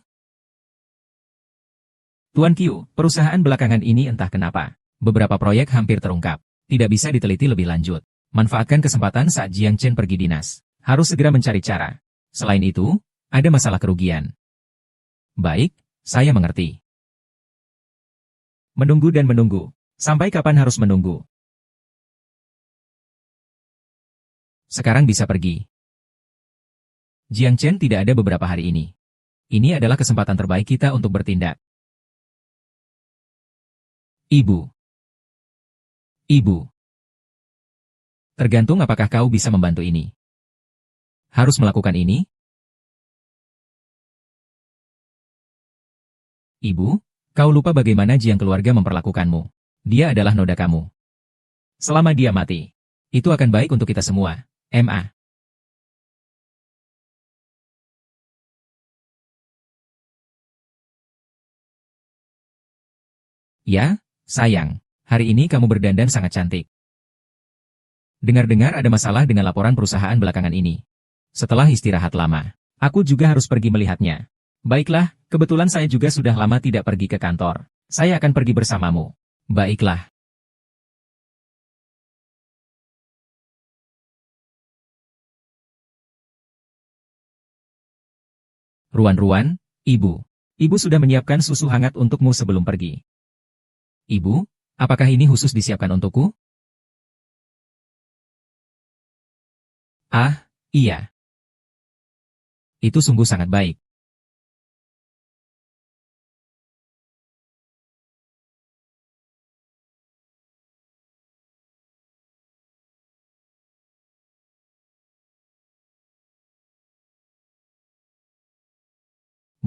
Tuan Q, perusahaan belakangan ini entah kenapa. Beberapa proyek hampir terungkap. Tidak bisa diteliti lebih lanjut. Manfaatkan kesempatan saat Jiang Chen pergi dinas. Harus segera mencari cara. Selain itu, ada masalah kerugian. Baik, saya mengerti. Menunggu dan menunggu. Sampai kapan harus menunggu? Sekarang bisa pergi. Jiang Chen tidak ada beberapa hari ini. Ini adalah kesempatan terbaik kita untuk bertindak. Ibu. Ibu. Tergantung apakah kau bisa membantu ini. Harus melakukan ini? Ibu, kau lupa bagaimana Jiang keluarga memperlakukanmu. Dia adalah noda kamu. Selama dia mati, itu akan baik untuk kita semua. Ma. Ya, sayang. Hari ini kamu berdandan sangat cantik. Dengar-dengar ada masalah dengan laporan perusahaan belakangan ini. Setelah istirahat lama, aku juga harus pergi melihatnya. Baiklah, kebetulan saya juga sudah lama tidak pergi ke kantor. Saya akan pergi bersamamu. Baiklah. Ruan-ruan, Ibu. Ibu sudah menyiapkan susu hangat untukmu sebelum pergi. Ibu, apakah ini khusus disiapkan untukku? Ah, iya. Itu sungguh sangat baik.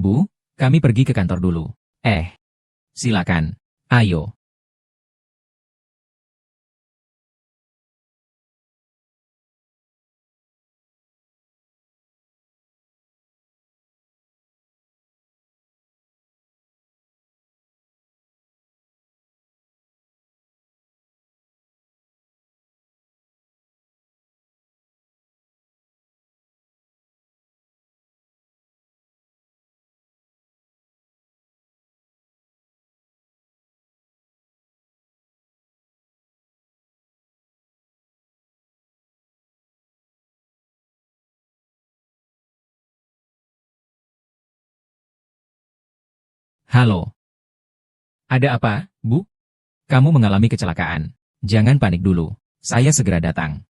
Bu, kami pergi ke kantor dulu. Silakan. Ayo. Halo. Ada apa, Bu? Kamu mengalami kecelakaan. Jangan panik dulu. Saya segera datang.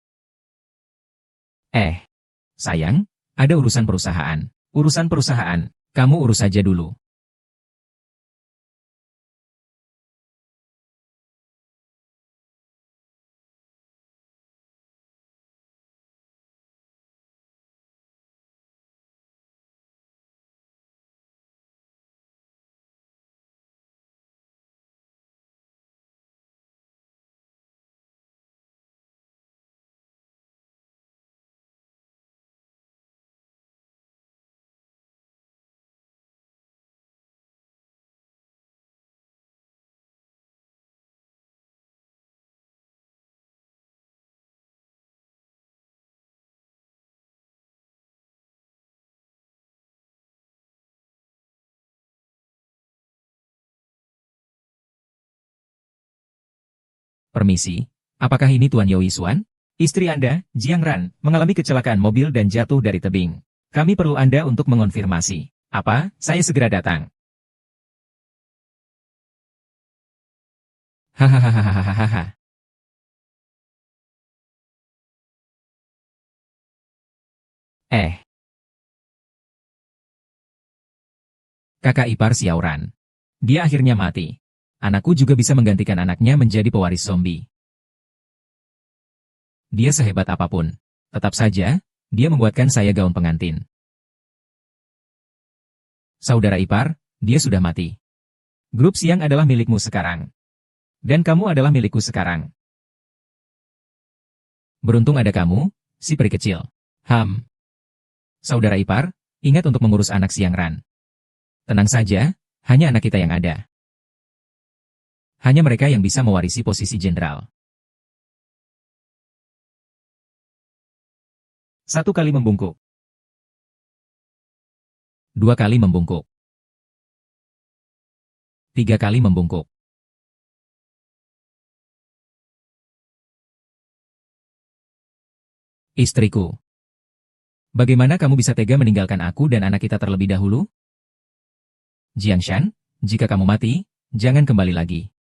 Sayang, ada urusan perusahaan. Urusan perusahaan, kamu urus saja dulu. Permisi, apakah ini Tuan Yoi Xuan? Istri Anda, Jiang Ran, mengalami kecelakaan mobil dan jatuh dari tebing. Kami perlu Anda untuk mengonfirmasi. Apa? Saya segera datang. Hahaha. Kakak ipar Xiaoran. Dia akhirnya mati. Anakku juga bisa menggantikan anaknya menjadi pewaris zombie. Dia sehebat apapun. Tetap saja, dia membuatkan saya gaun pengantin. Saudara ipar, dia sudah mati. Grup Siang adalah milikmu sekarang. Dan kamu adalah milikku sekarang. Beruntung ada kamu, si peri kecil. Saudara ipar, ingat untuk mengurus anak siang Ran. Tenang saja, hanya anak kita yang ada. Hanya mereka yang bisa mewarisi posisi jenderal. 1 kali membungkuk. 2 kali membungkuk. 3 kali membungkuk. Istriku. Bagaimana kamu bisa tega meninggalkan aku dan anak kita terlebih dahulu? Jiangshan, jika kamu mati, jangan kembali lagi.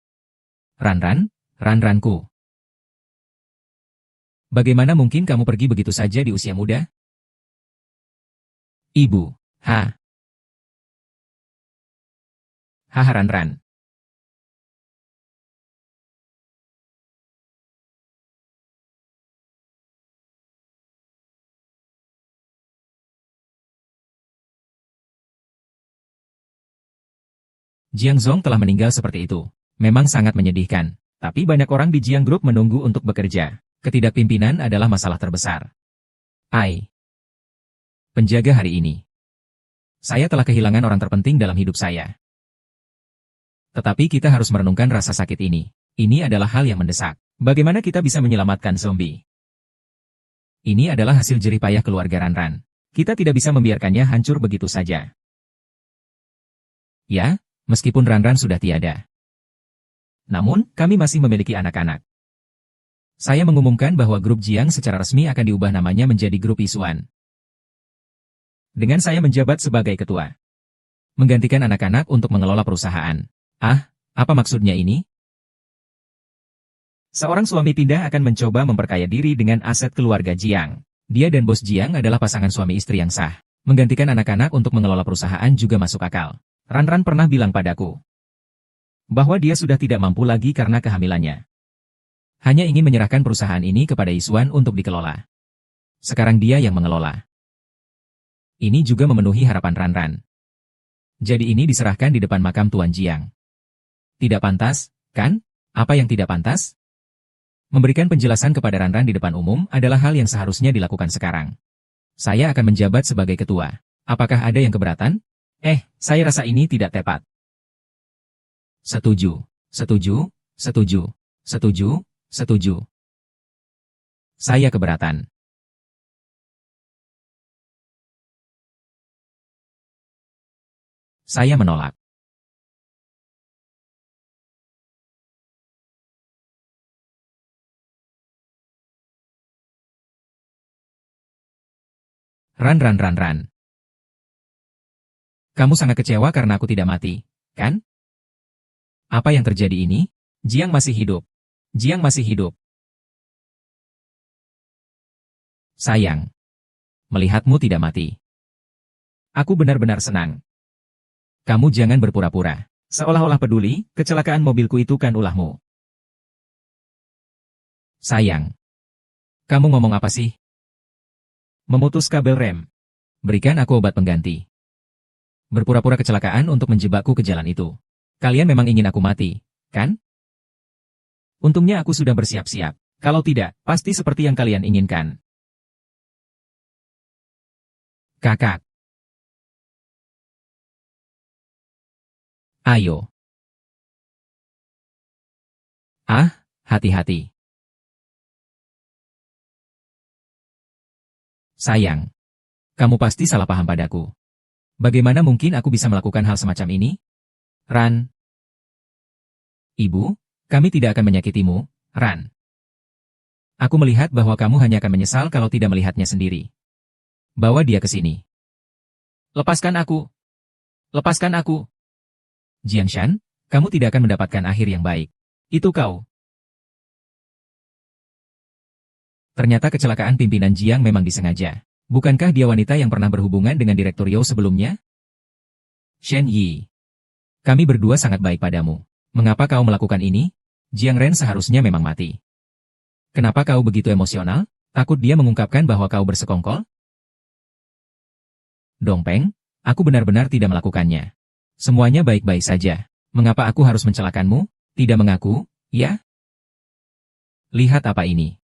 Ranranku. Bagaimana mungkin kamu pergi begitu saja di usia muda? Ibu, Ran. Jiang Zong telah meninggal seperti itu. Memang sangat menyedihkan. Tapi banyak orang di Jiang Group menunggu untuk bekerja. Ketidakpimpinan adalah masalah terbesar. Penjaga hari ini. Saya telah kehilangan orang terpenting dalam hidup saya. Tetapi kita harus merenungkan rasa sakit ini. Ini adalah hal yang mendesak. Bagaimana kita bisa menyelamatkan zombie? Ini adalah hasil jerih payah keluarga Ranran. Kita tidak bisa membiarkannya hancur begitu saja. Ya, meskipun Ranran sudah tiada. Namun, kami masih memiliki anak-anak. Saya mengumumkan bahwa grup Jiang secara resmi akan diubah namanya menjadi grup Isuan. Dengan saya menjabat sebagai ketua. Menggantikan anak-anak untuk mengelola perusahaan. Apa maksudnya ini? Seorang suami pindah akan mencoba memperkaya diri dengan aset keluarga Jiang. Dia dan bos Jiang adalah pasangan suami istri yang sah. Menggantikan anak-anak untuk mengelola perusahaan juga masuk akal. Ranran pernah bilang padaku bahwa dia sudah tidak mampu lagi karena kehamilannya. Hanya ingin menyerahkan perusahaan ini kepada Isuan untuk dikelola. Sekarang dia yang mengelola. Ini juga memenuhi harapan Ranran. Jadi ini diserahkan di depan makam Tuan Jiang. Tidak pantas, kan? Apa yang tidak pantas? Memberikan penjelasan kepada Ranran di depan umum adalah hal yang seharusnya dilakukan sekarang. Saya akan menjabat sebagai ketua. Apakah ada yang keberatan? Saya rasa ini tidak tepat. Setuju. Saya keberatan. Saya menolak. Ran. Kamu sangat kecewa karena aku tidak mati, kan? Apa yang terjadi ini? Jiang masih hidup. Sayang. Melihatmu tidak mati. Aku benar-benar senang. Kamu jangan berpura-pura. Seolah-olah peduli, kecelakaan mobilku itu kan ulahmu. Sayang. Kamu ngomong apa sih? Memutus kabel rem. Berikan aku obat pengganti. Berpura-pura kecelakaan untuk menjebakku ke jalan itu. Kalian memang ingin aku mati, kan? Untungnya aku sudah bersiap-siap. Kalau tidak, pasti seperti yang kalian inginkan. Kakak. Ayo. Hati-hati. Sayang. Kamu pasti salah paham padaku. Bagaimana mungkin aku bisa melakukan hal semacam ini? Ran. Ibu, kami tidak akan menyakitimu, Ran. Aku melihat bahwa kamu hanya akan menyesal kalau tidak melihatnya sendiri. Bawa dia ke sini. Lepaskan aku. Jiangshan, kamu tidak akan mendapatkan akhir yang baik. Itu kau. Ternyata kecelakaan pimpinan Jiang memang disengaja. Bukankah dia wanita yang pernah berhubungan dengan Direktur Yao sebelumnya? Shen Yi. Kami berdua sangat baik padamu. Mengapa kau melakukan ini? Jiang Ren seharusnya memang mati. Kenapa kau begitu emosional? Takut dia mengungkapkan bahwa kau bersekongkol? Dongpeng, aku benar-benar tidak melakukannya. Semuanya baik-baik saja. Mengapa aku harus mencelakanmu? Tidak mengaku, ya? Lihat apa ini.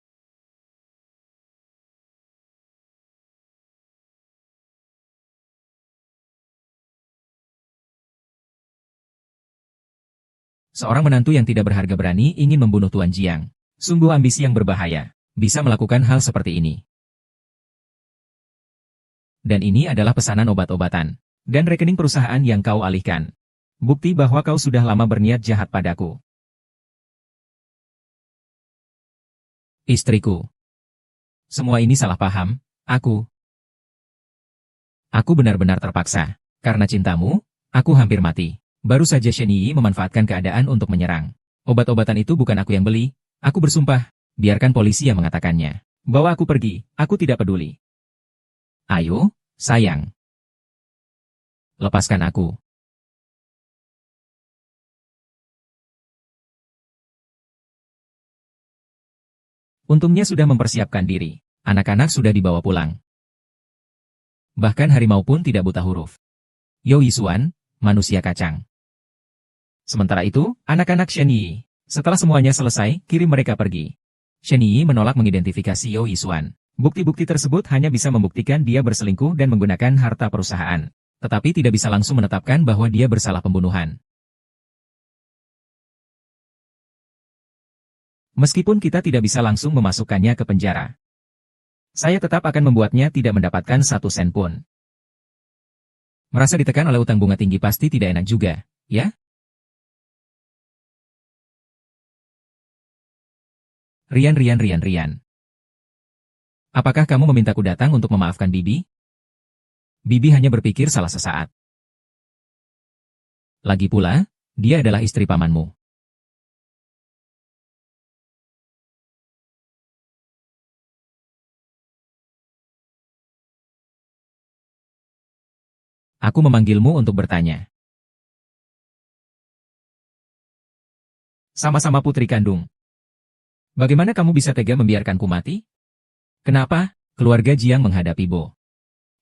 Seorang menantu yang tidak berharga berani ingin membunuh Tuan Jiang. Sungguh ambisi yang berbahaya. Bisa melakukan hal seperti ini. Dan ini adalah pesanan obat-obatan. Dan rekening perusahaan yang kau alihkan. Bukti bahwa kau sudah lama berniat jahat padaku. Istriku. Semua ini salah paham, Aku benar-benar terpaksa. Karena cintamu, aku hampir mati. Baru saja Shen Yi memanfaatkan keadaan untuk menyerang. Obat-obatan itu bukan aku yang beli. Aku bersumpah. Biarkan polisi yang mengatakannya. Bawa aku pergi, aku tidak peduli. Ayo, sayang. Lepaskan aku. Untungnya sudah mempersiapkan diri. Anak-anak sudah dibawa pulang. Bahkan harimau pun tidak buta huruf. Yo Yisuan, manusia kacang. Sementara itu, anak-anak Shen Yi. Setelah semuanya selesai, kirim mereka pergi. Shen Yi menolak mengidentifikasi Yo Yisuan. Bukti-bukti tersebut hanya bisa membuktikan dia berselingkuh dan menggunakan harta perusahaan. Tetapi tidak bisa langsung menetapkan bahwa dia bersalah pembunuhan. Meskipun kita tidak bisa langsung memasukkannya ke penjara. Saya tetap akan membuatnya tidak mendapatkan 1 sen pun. Merasa ditekan oleh utang bunga tinggi pasti tidak enak juga, ya? Rian. Apakah kamu memintaku datang untuk memaafkan Bibi? Bibi hanya berpikir salah sesaat. Lagi pula, dia adalah istri pamanmu. Aku memanggilmu untuk bertanya. Sama-sama putri kandung. Bagaimana kamu bisa tega membiarkanku mati? Kenapa, keluarga Jiang menghadapi Bo?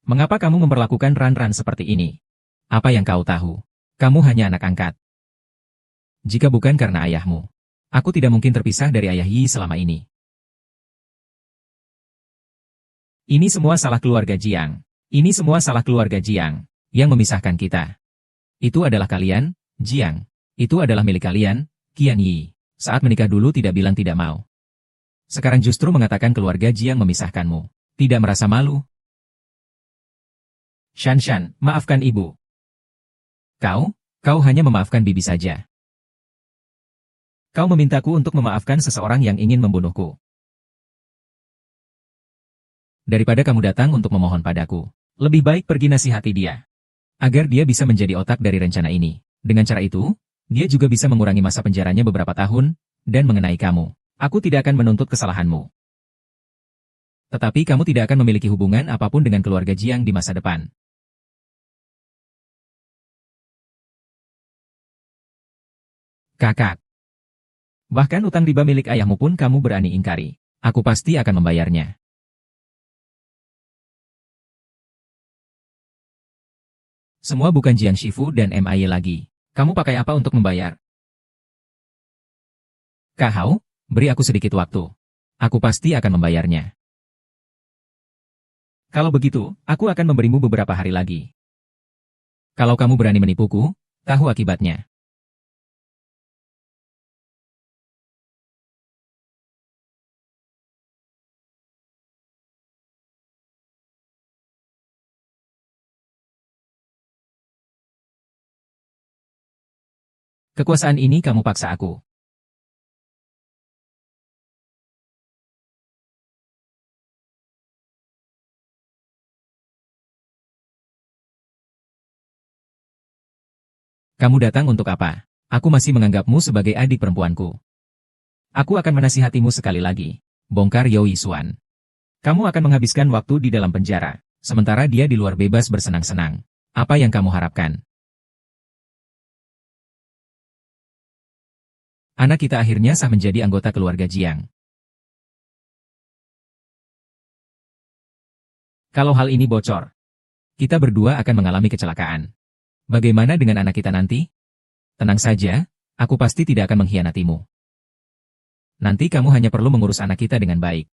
Mengapa kamu memperlakukan Ran seperti ini? Apa yang kau tahu? Kamu hanya anak angkat. Jika bukan karena ayahmu, aku tidak mungkin terpisah dari ayah Yi selama ini. Ini semua salah keluarga Jiang. Ini semua salah keluarga Jiang yang memisahkan kita. Itu adalah kalian, Jiang. Itu adalah milik kalian, Qian Yi. Saat menikah dulu tidak bilang tidak mau. Sekarang justru mengatakan keluarga Jiang memisahkanmu. Tidak merasa malu? Shan, maafkan ibu. Kau hanya memaafkan bibi saja. Kau memintaku untuk memaafkan seseorang yang ingin membunuhku. Daripada kamu datang untuk memohon padaku, lebih baik pergi nasihati dia. Agar dia bisa menjadi otak dari rencana ini. Dengan cara itu, dia juga bisa mengurangi masa penjaranya beberapa tahun, dan mengenai kamu. Aku tidak akan menuntut kesalahanmu. Tetapi kamu tidak akan memiliki hubungan apapun dengan keluarga Jiang di masa depan. Kakak. Bahkan utang riba milik ayahmu pun kamu berani ingkari. Aku pasti akan membayarnya. Semua bukan Jiang Shifu dan MIA lagi. Kamu pakai apa untuk membayar? Kak Hao, beri aku sedikit waktu. Aku pasti akan membayarnya. Kalau begitu, aku akan memberimu beberapa hari lagi. Kalau kamu berani menipuku, tahu akibatnya. Kekuasaan ini kamu paksa aku. Kamu datang untuk apa? Aku masih menganggapmu sebagai adik perempuanku. Aku akan menasihatimu sekali lagi. Bongkar Yo Yisuan. Kamu akan menghabiskan waktu di dalam penjara, sementara dia di luar bebas bersenang-senang. Apa yang kamu harapkan? Anak kita akhirnya sah menjadi anggota keluarga Jiang. Kalau hal ini bocor, kita berdua akan mengalami kecelakaan. Bagaimana dengan anak kita nanti? Tenang saja, aku pasti tidak akan mengkhianatimu. Nanti kamu hanya perlu mengurus anak kita dengan baik.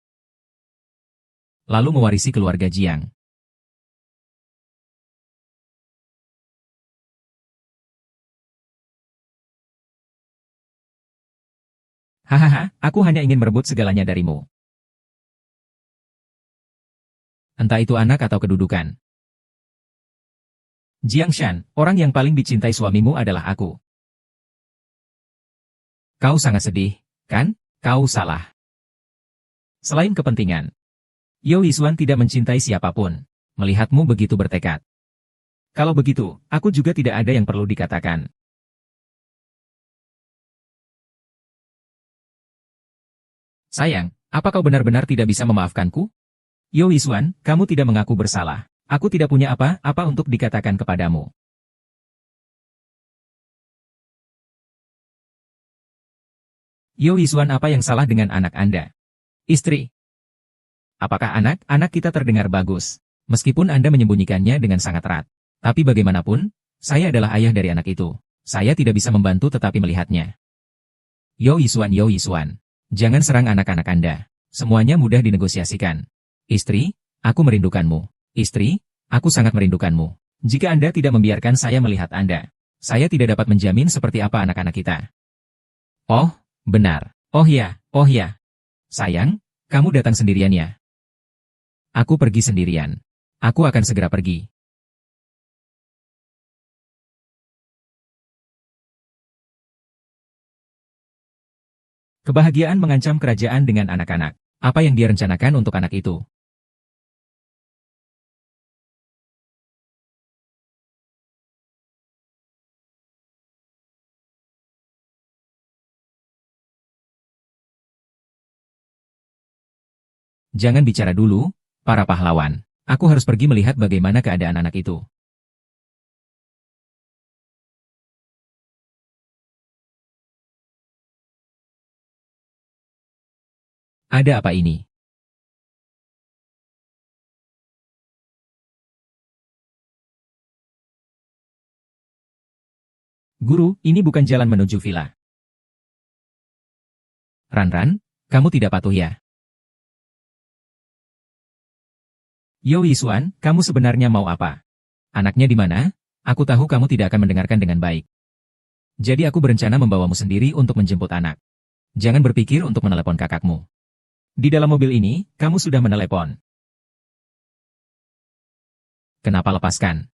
Lalu mewarisi keluarga Jiang. Hahaha, aku hanya ingin merebut segalanya darimu. Entah itu anak atau kedudukan. Jiang Shan, orang yang paling dicintai suamimu adalah aku. Kau sangat sedih, kan? Kau salah. Selain kepentingan, Yo Yisuan tidak mencintai siapapun. Melihatmu begitu bertekad. Kalau begitu, aku juga tidak ada yang perlu dikatakan. Sayang, apa kau benar-benar tidak bisa memaafkanku? Yo Yisuan, kamu tidak mengaku bersalah. Aku tidak punya apa-apa untuk dikatakan kepadamu. Yo Yisuan, apa yang salah dengan anak Anda? Istri. Apakah anak kita terdengar bagus? Meskipun Anda menyembunyikannya dengan sangat erat. Tapi bagaimanapun, saya adalah ayah dari anak itu. Saya tidak bisa membantu tetapi melihatnya. Yo Yisuan, jangan serang anak-anak Anda. Semuanya mudah dinegosiasikan. Istri, aku merindukanmu. Istri, aku sangat merindukanmu. Jika Anda tidak membiarkan saya melihat Anda, saya tidak dapat menjamin seperti apa anak-anak kita. Oh, benar. Oh ya. Sayang, kamu datang sendirian ya? Aku pergi sendirian. Aku akan segera pergi. Kebahagiaan mengancam kerajaan dengan anak-anak. Apa yang dia rencanakan untuk anak itu? Jangan bicara dulu, para pahlawan. Aku harus pergi melihat bagaimana keadaan anak itu. Ada apa ini? Guru, ini bukan jalan menuju villa. Ran, kamu tidak patuh ya? Yo Yisuan, kamu sebenarnya mau apa? Anaknya di mana? Aku tahu kamu tidak akan mendengarkan dengan baik. Jadi aku berencana membawamu sendiri untuk menjemput anak. Jangan berpikir untuk menelepon kakakmu. Di dalam mobil ini, kamu sudah menelepon. Kenapa lepaskan?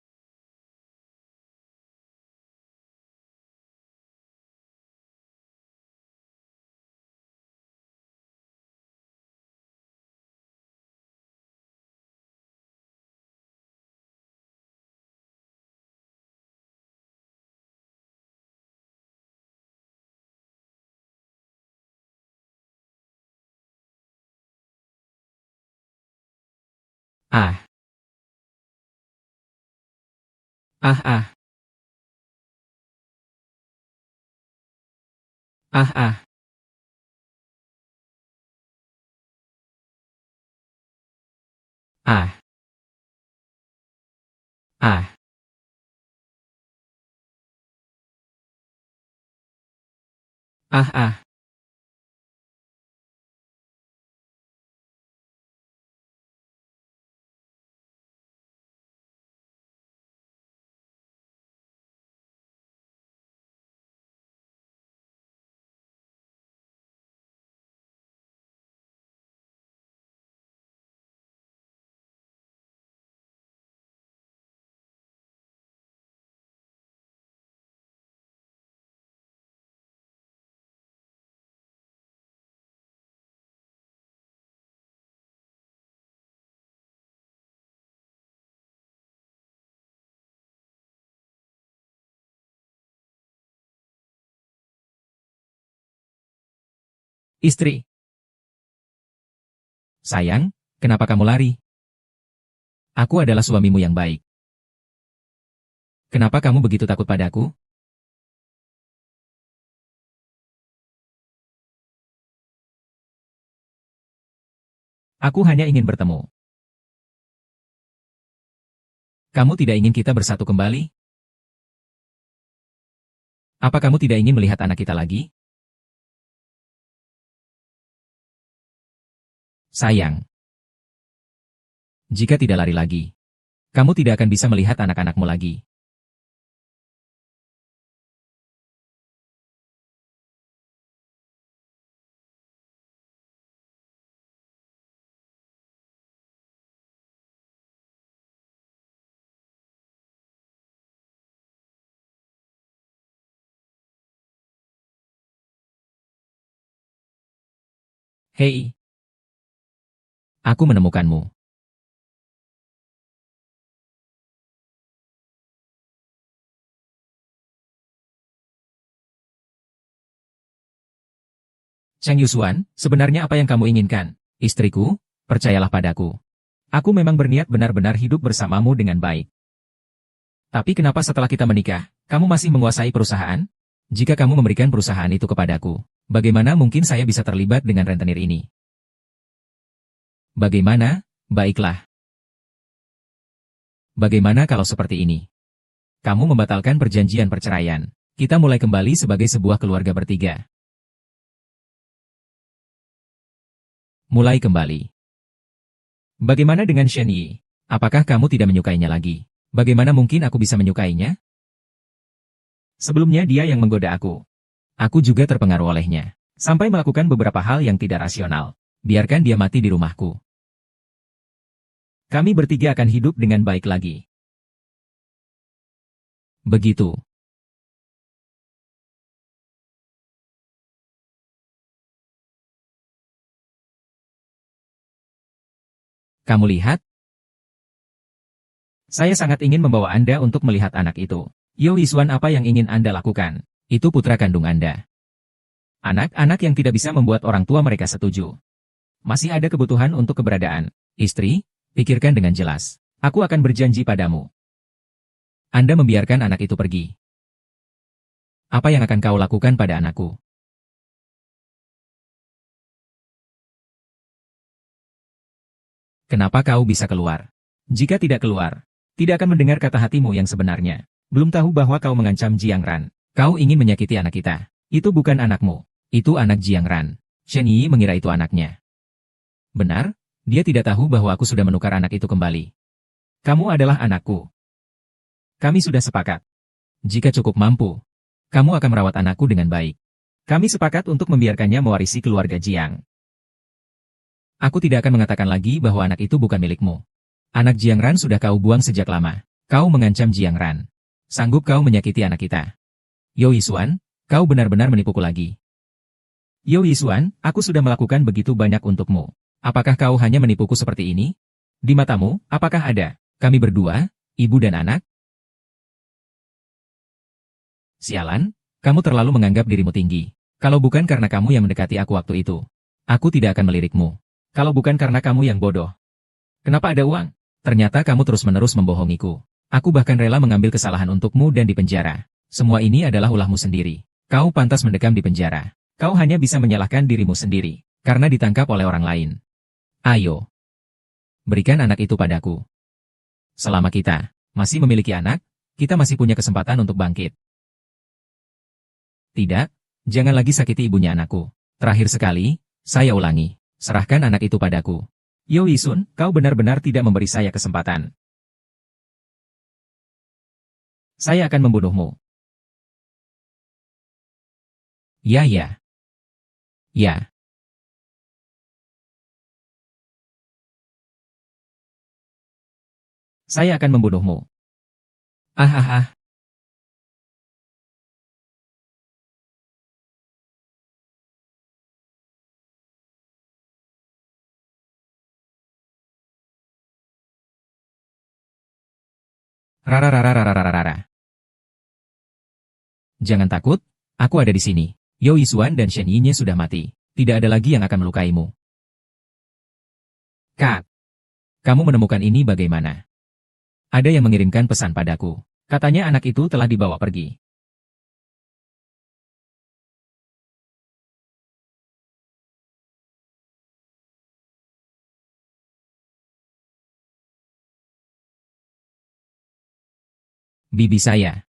Ah, ah. Ah, ah. Ah, ah. Ah, ah. Istri. Sayang, kenapa kamu lari? Aku adalah suamimu yang baik. Kenapa kamu begitu takut padaku? Aku hanya ingin bertemu. Kamu tidak ingin kita bersatu kembali? Apa kamu tidak ingin melihat anak kita lagi? Sayang. Jika tidak lari lagi, kamu tidak akan bisa melihat anak-anakmu lagi. Hei, aku menemukanmu. Chang Yusuan, sebenarnya apa yang kamu inginkan? Istriku, percayalah padaku. Aku memang berniat benar-benar hidup bersamamu dengan baik. Tapi kenapa setelah kita menikah, kamu masih menguasai perusahaan? Jika kamu memberikan perusahaan itu kepadaku, bagaimana mungkin saya bisa terlibat dengan rentenir ini? Bagaimana? Baiklah. Bagaimana kalau seperti ini? Kamu membatalkan perjanjian perceraian. Kita mulai kembali sebagai sebuah keluarga bertiga. Mulai kembali. Bagaimana dengan Shen Yi? Apakah kamu tidak menyukainya lagi? Bagaimana mungkin aku bisa menyukainya? Sebelumnya dia yang menggoda aku. Aku juga terpengaruh olehnya. Sampai melakukan beberapa hal yang tidak rasional. Biarkan dia mati di rumahku. Kami bertiga akan hidup dengan baik lagi. Begitu. Kamu lihat? Saya sangat ingin membawa Anda untuk melihat anak itu. Yo Yisuan, apa yang ingin Anda lakukan? Itu putra kandung Anda. Anak-anak yang tidak bisa membuat orang tua mereka setuju. Masih ada kebutuhan untuk keberadaan. Istri, pikirkan dengan jelas. Aku akan berjanji padamu. Anda membiarkan anak itu pergi. Apa yang akan kau lakukan pada anakku? Kenapa kau bisa keluar? Jika tidak keluar, tidak akan mendengar kata hatimu yang sebenarnya. Belum tahu bahwa kau mengancam Jiang Ran. Kau ingin menyakiti anak kita. Itu bukan anakmu. Itu anak Jiang Ran. Shen Yi mengira itu anaknya. Benar, dia tidak tahu bahwa aku sudah menukar anak itu kembali. Kamu adalah anakku. Kami sudah sepakat. Jika cukup mampu, kamu akan merawat anakku dengan baik. Kami sepakat untuk membiarkannya mewarisi keluarga Jiang. Aku tidak akan mengatakan lagi bahwa anak itu bukan milikmu. Anak Jiang Ran sudah kau buang sejak lama. Kau mengancam Jiang Ran. Sanggup kau menyakiti anak kita? Yo Yisuan, kau benar-benar menipuku lagi. Yo Yisuan, aku sudah melakukan begitu banyak untukmu. Apakah kau hanya menipuku seperti ini? Di matamu, apakah ada kami berdua, ibu dan anak? Sialan, kamu terlalu menganggap dirimu tinggi. Kalau bukan karena kamu yang mendekati aku waktu itu, aku tidak akan melirikmu. Kalau bukan karena kamu yang bodoh. Kenapa ada uang? Ternyata kamu terus-menerus membohongiku. Aku bahkan rela mengambil kesalahan untukmu dan dipenjara. Semua ini adalah ulahmu sendiri. Kau pantas mendekam di penjara. Kau hanya bisa menyalahkan dirimu sendiri, karena ditangkap oleh orang lain. Ayo. Berikan anak itu padaku. Selama kita masih memiliki anak, kita masih punya kesempatan untuk bangkit. Tidak, jangan lagi sakiti ibunya anakku. Terakhir sekali, saya ulangi. Serahkan anak itu padaku. Yo Yisun, kau benar-benar tidak memberi saya kesempatan. Saya akan membunuhmu. Ya. Ya. Saya akan membunuhmu. Ah. Rarararararararara. Jangan takut, aku ada di sini. Yo Yisuan dan Shen Yi-nya sudah mati. Tidak ada lagi yang akan melukaimu. Kak, kamu menemukan ini bagaimana? Ada yang mengirimkan pesan padaku. Katanya anak itu telah dibawa pergi. Bibi saya.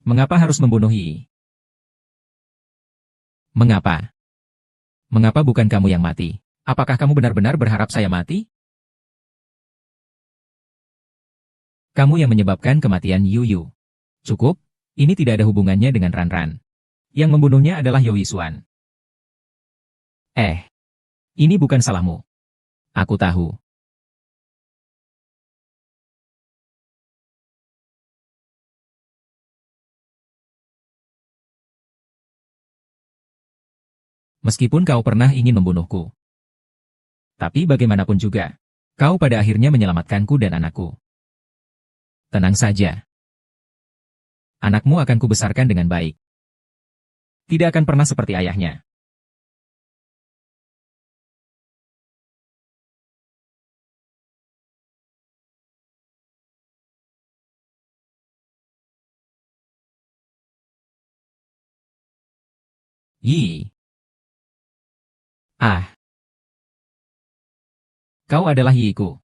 Mengapa harus membunuh Yi? Mengapa? Mengapa bukan kamu yang mati? Apakah kamu benar-benar berharap saya mati? Kamu yang menyebabkan kematian Yu Yu. Cukup, ini tidak ada hubungannya dengan Ran Ran. Yang membunuhnya adalah Yo Yisuan. Ini bukan salahmu. Aku tahu. Meskipun kau pernah ingin membunuhku. Tapi bagaimanapun juga, kau pada akhirnya menyelamatkanku dan anakku. Tenang saja. Anakmu akan kubesarkan dengan baik. Tidak akan pernah seperti ayahnya. Yi. Ah, kau adalah Yiku.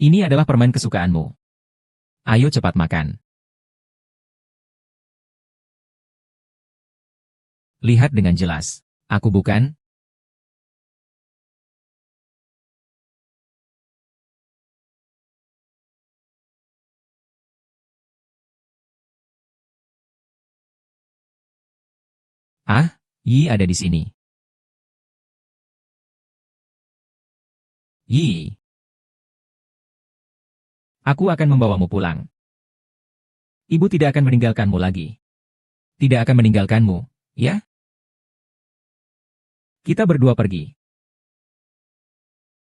Ini adalah permen kesukaanmu. Ayo cepat makan. Lihat dengan jelas. Aku bukan. Ah, Yi ada di sini. Yi. Aku akan membawamu pulang. Ibu tidak akan meninggalkanmu lagi. Tidak akan meninggalkanmu, ya? Kita berdua pergi.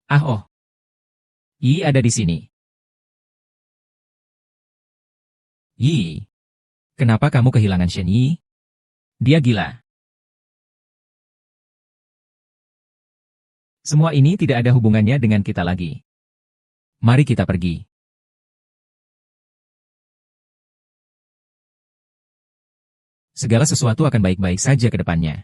Ah oh. Yi ada di sini. Yi. Kenapa kamu kehilangan Shen Yi? Dia gila. Semua ini tidak ada hubungannya dengan kita lagi. Mari kita pergi. Segala sesuatu akan baik-baik saja ke depannya.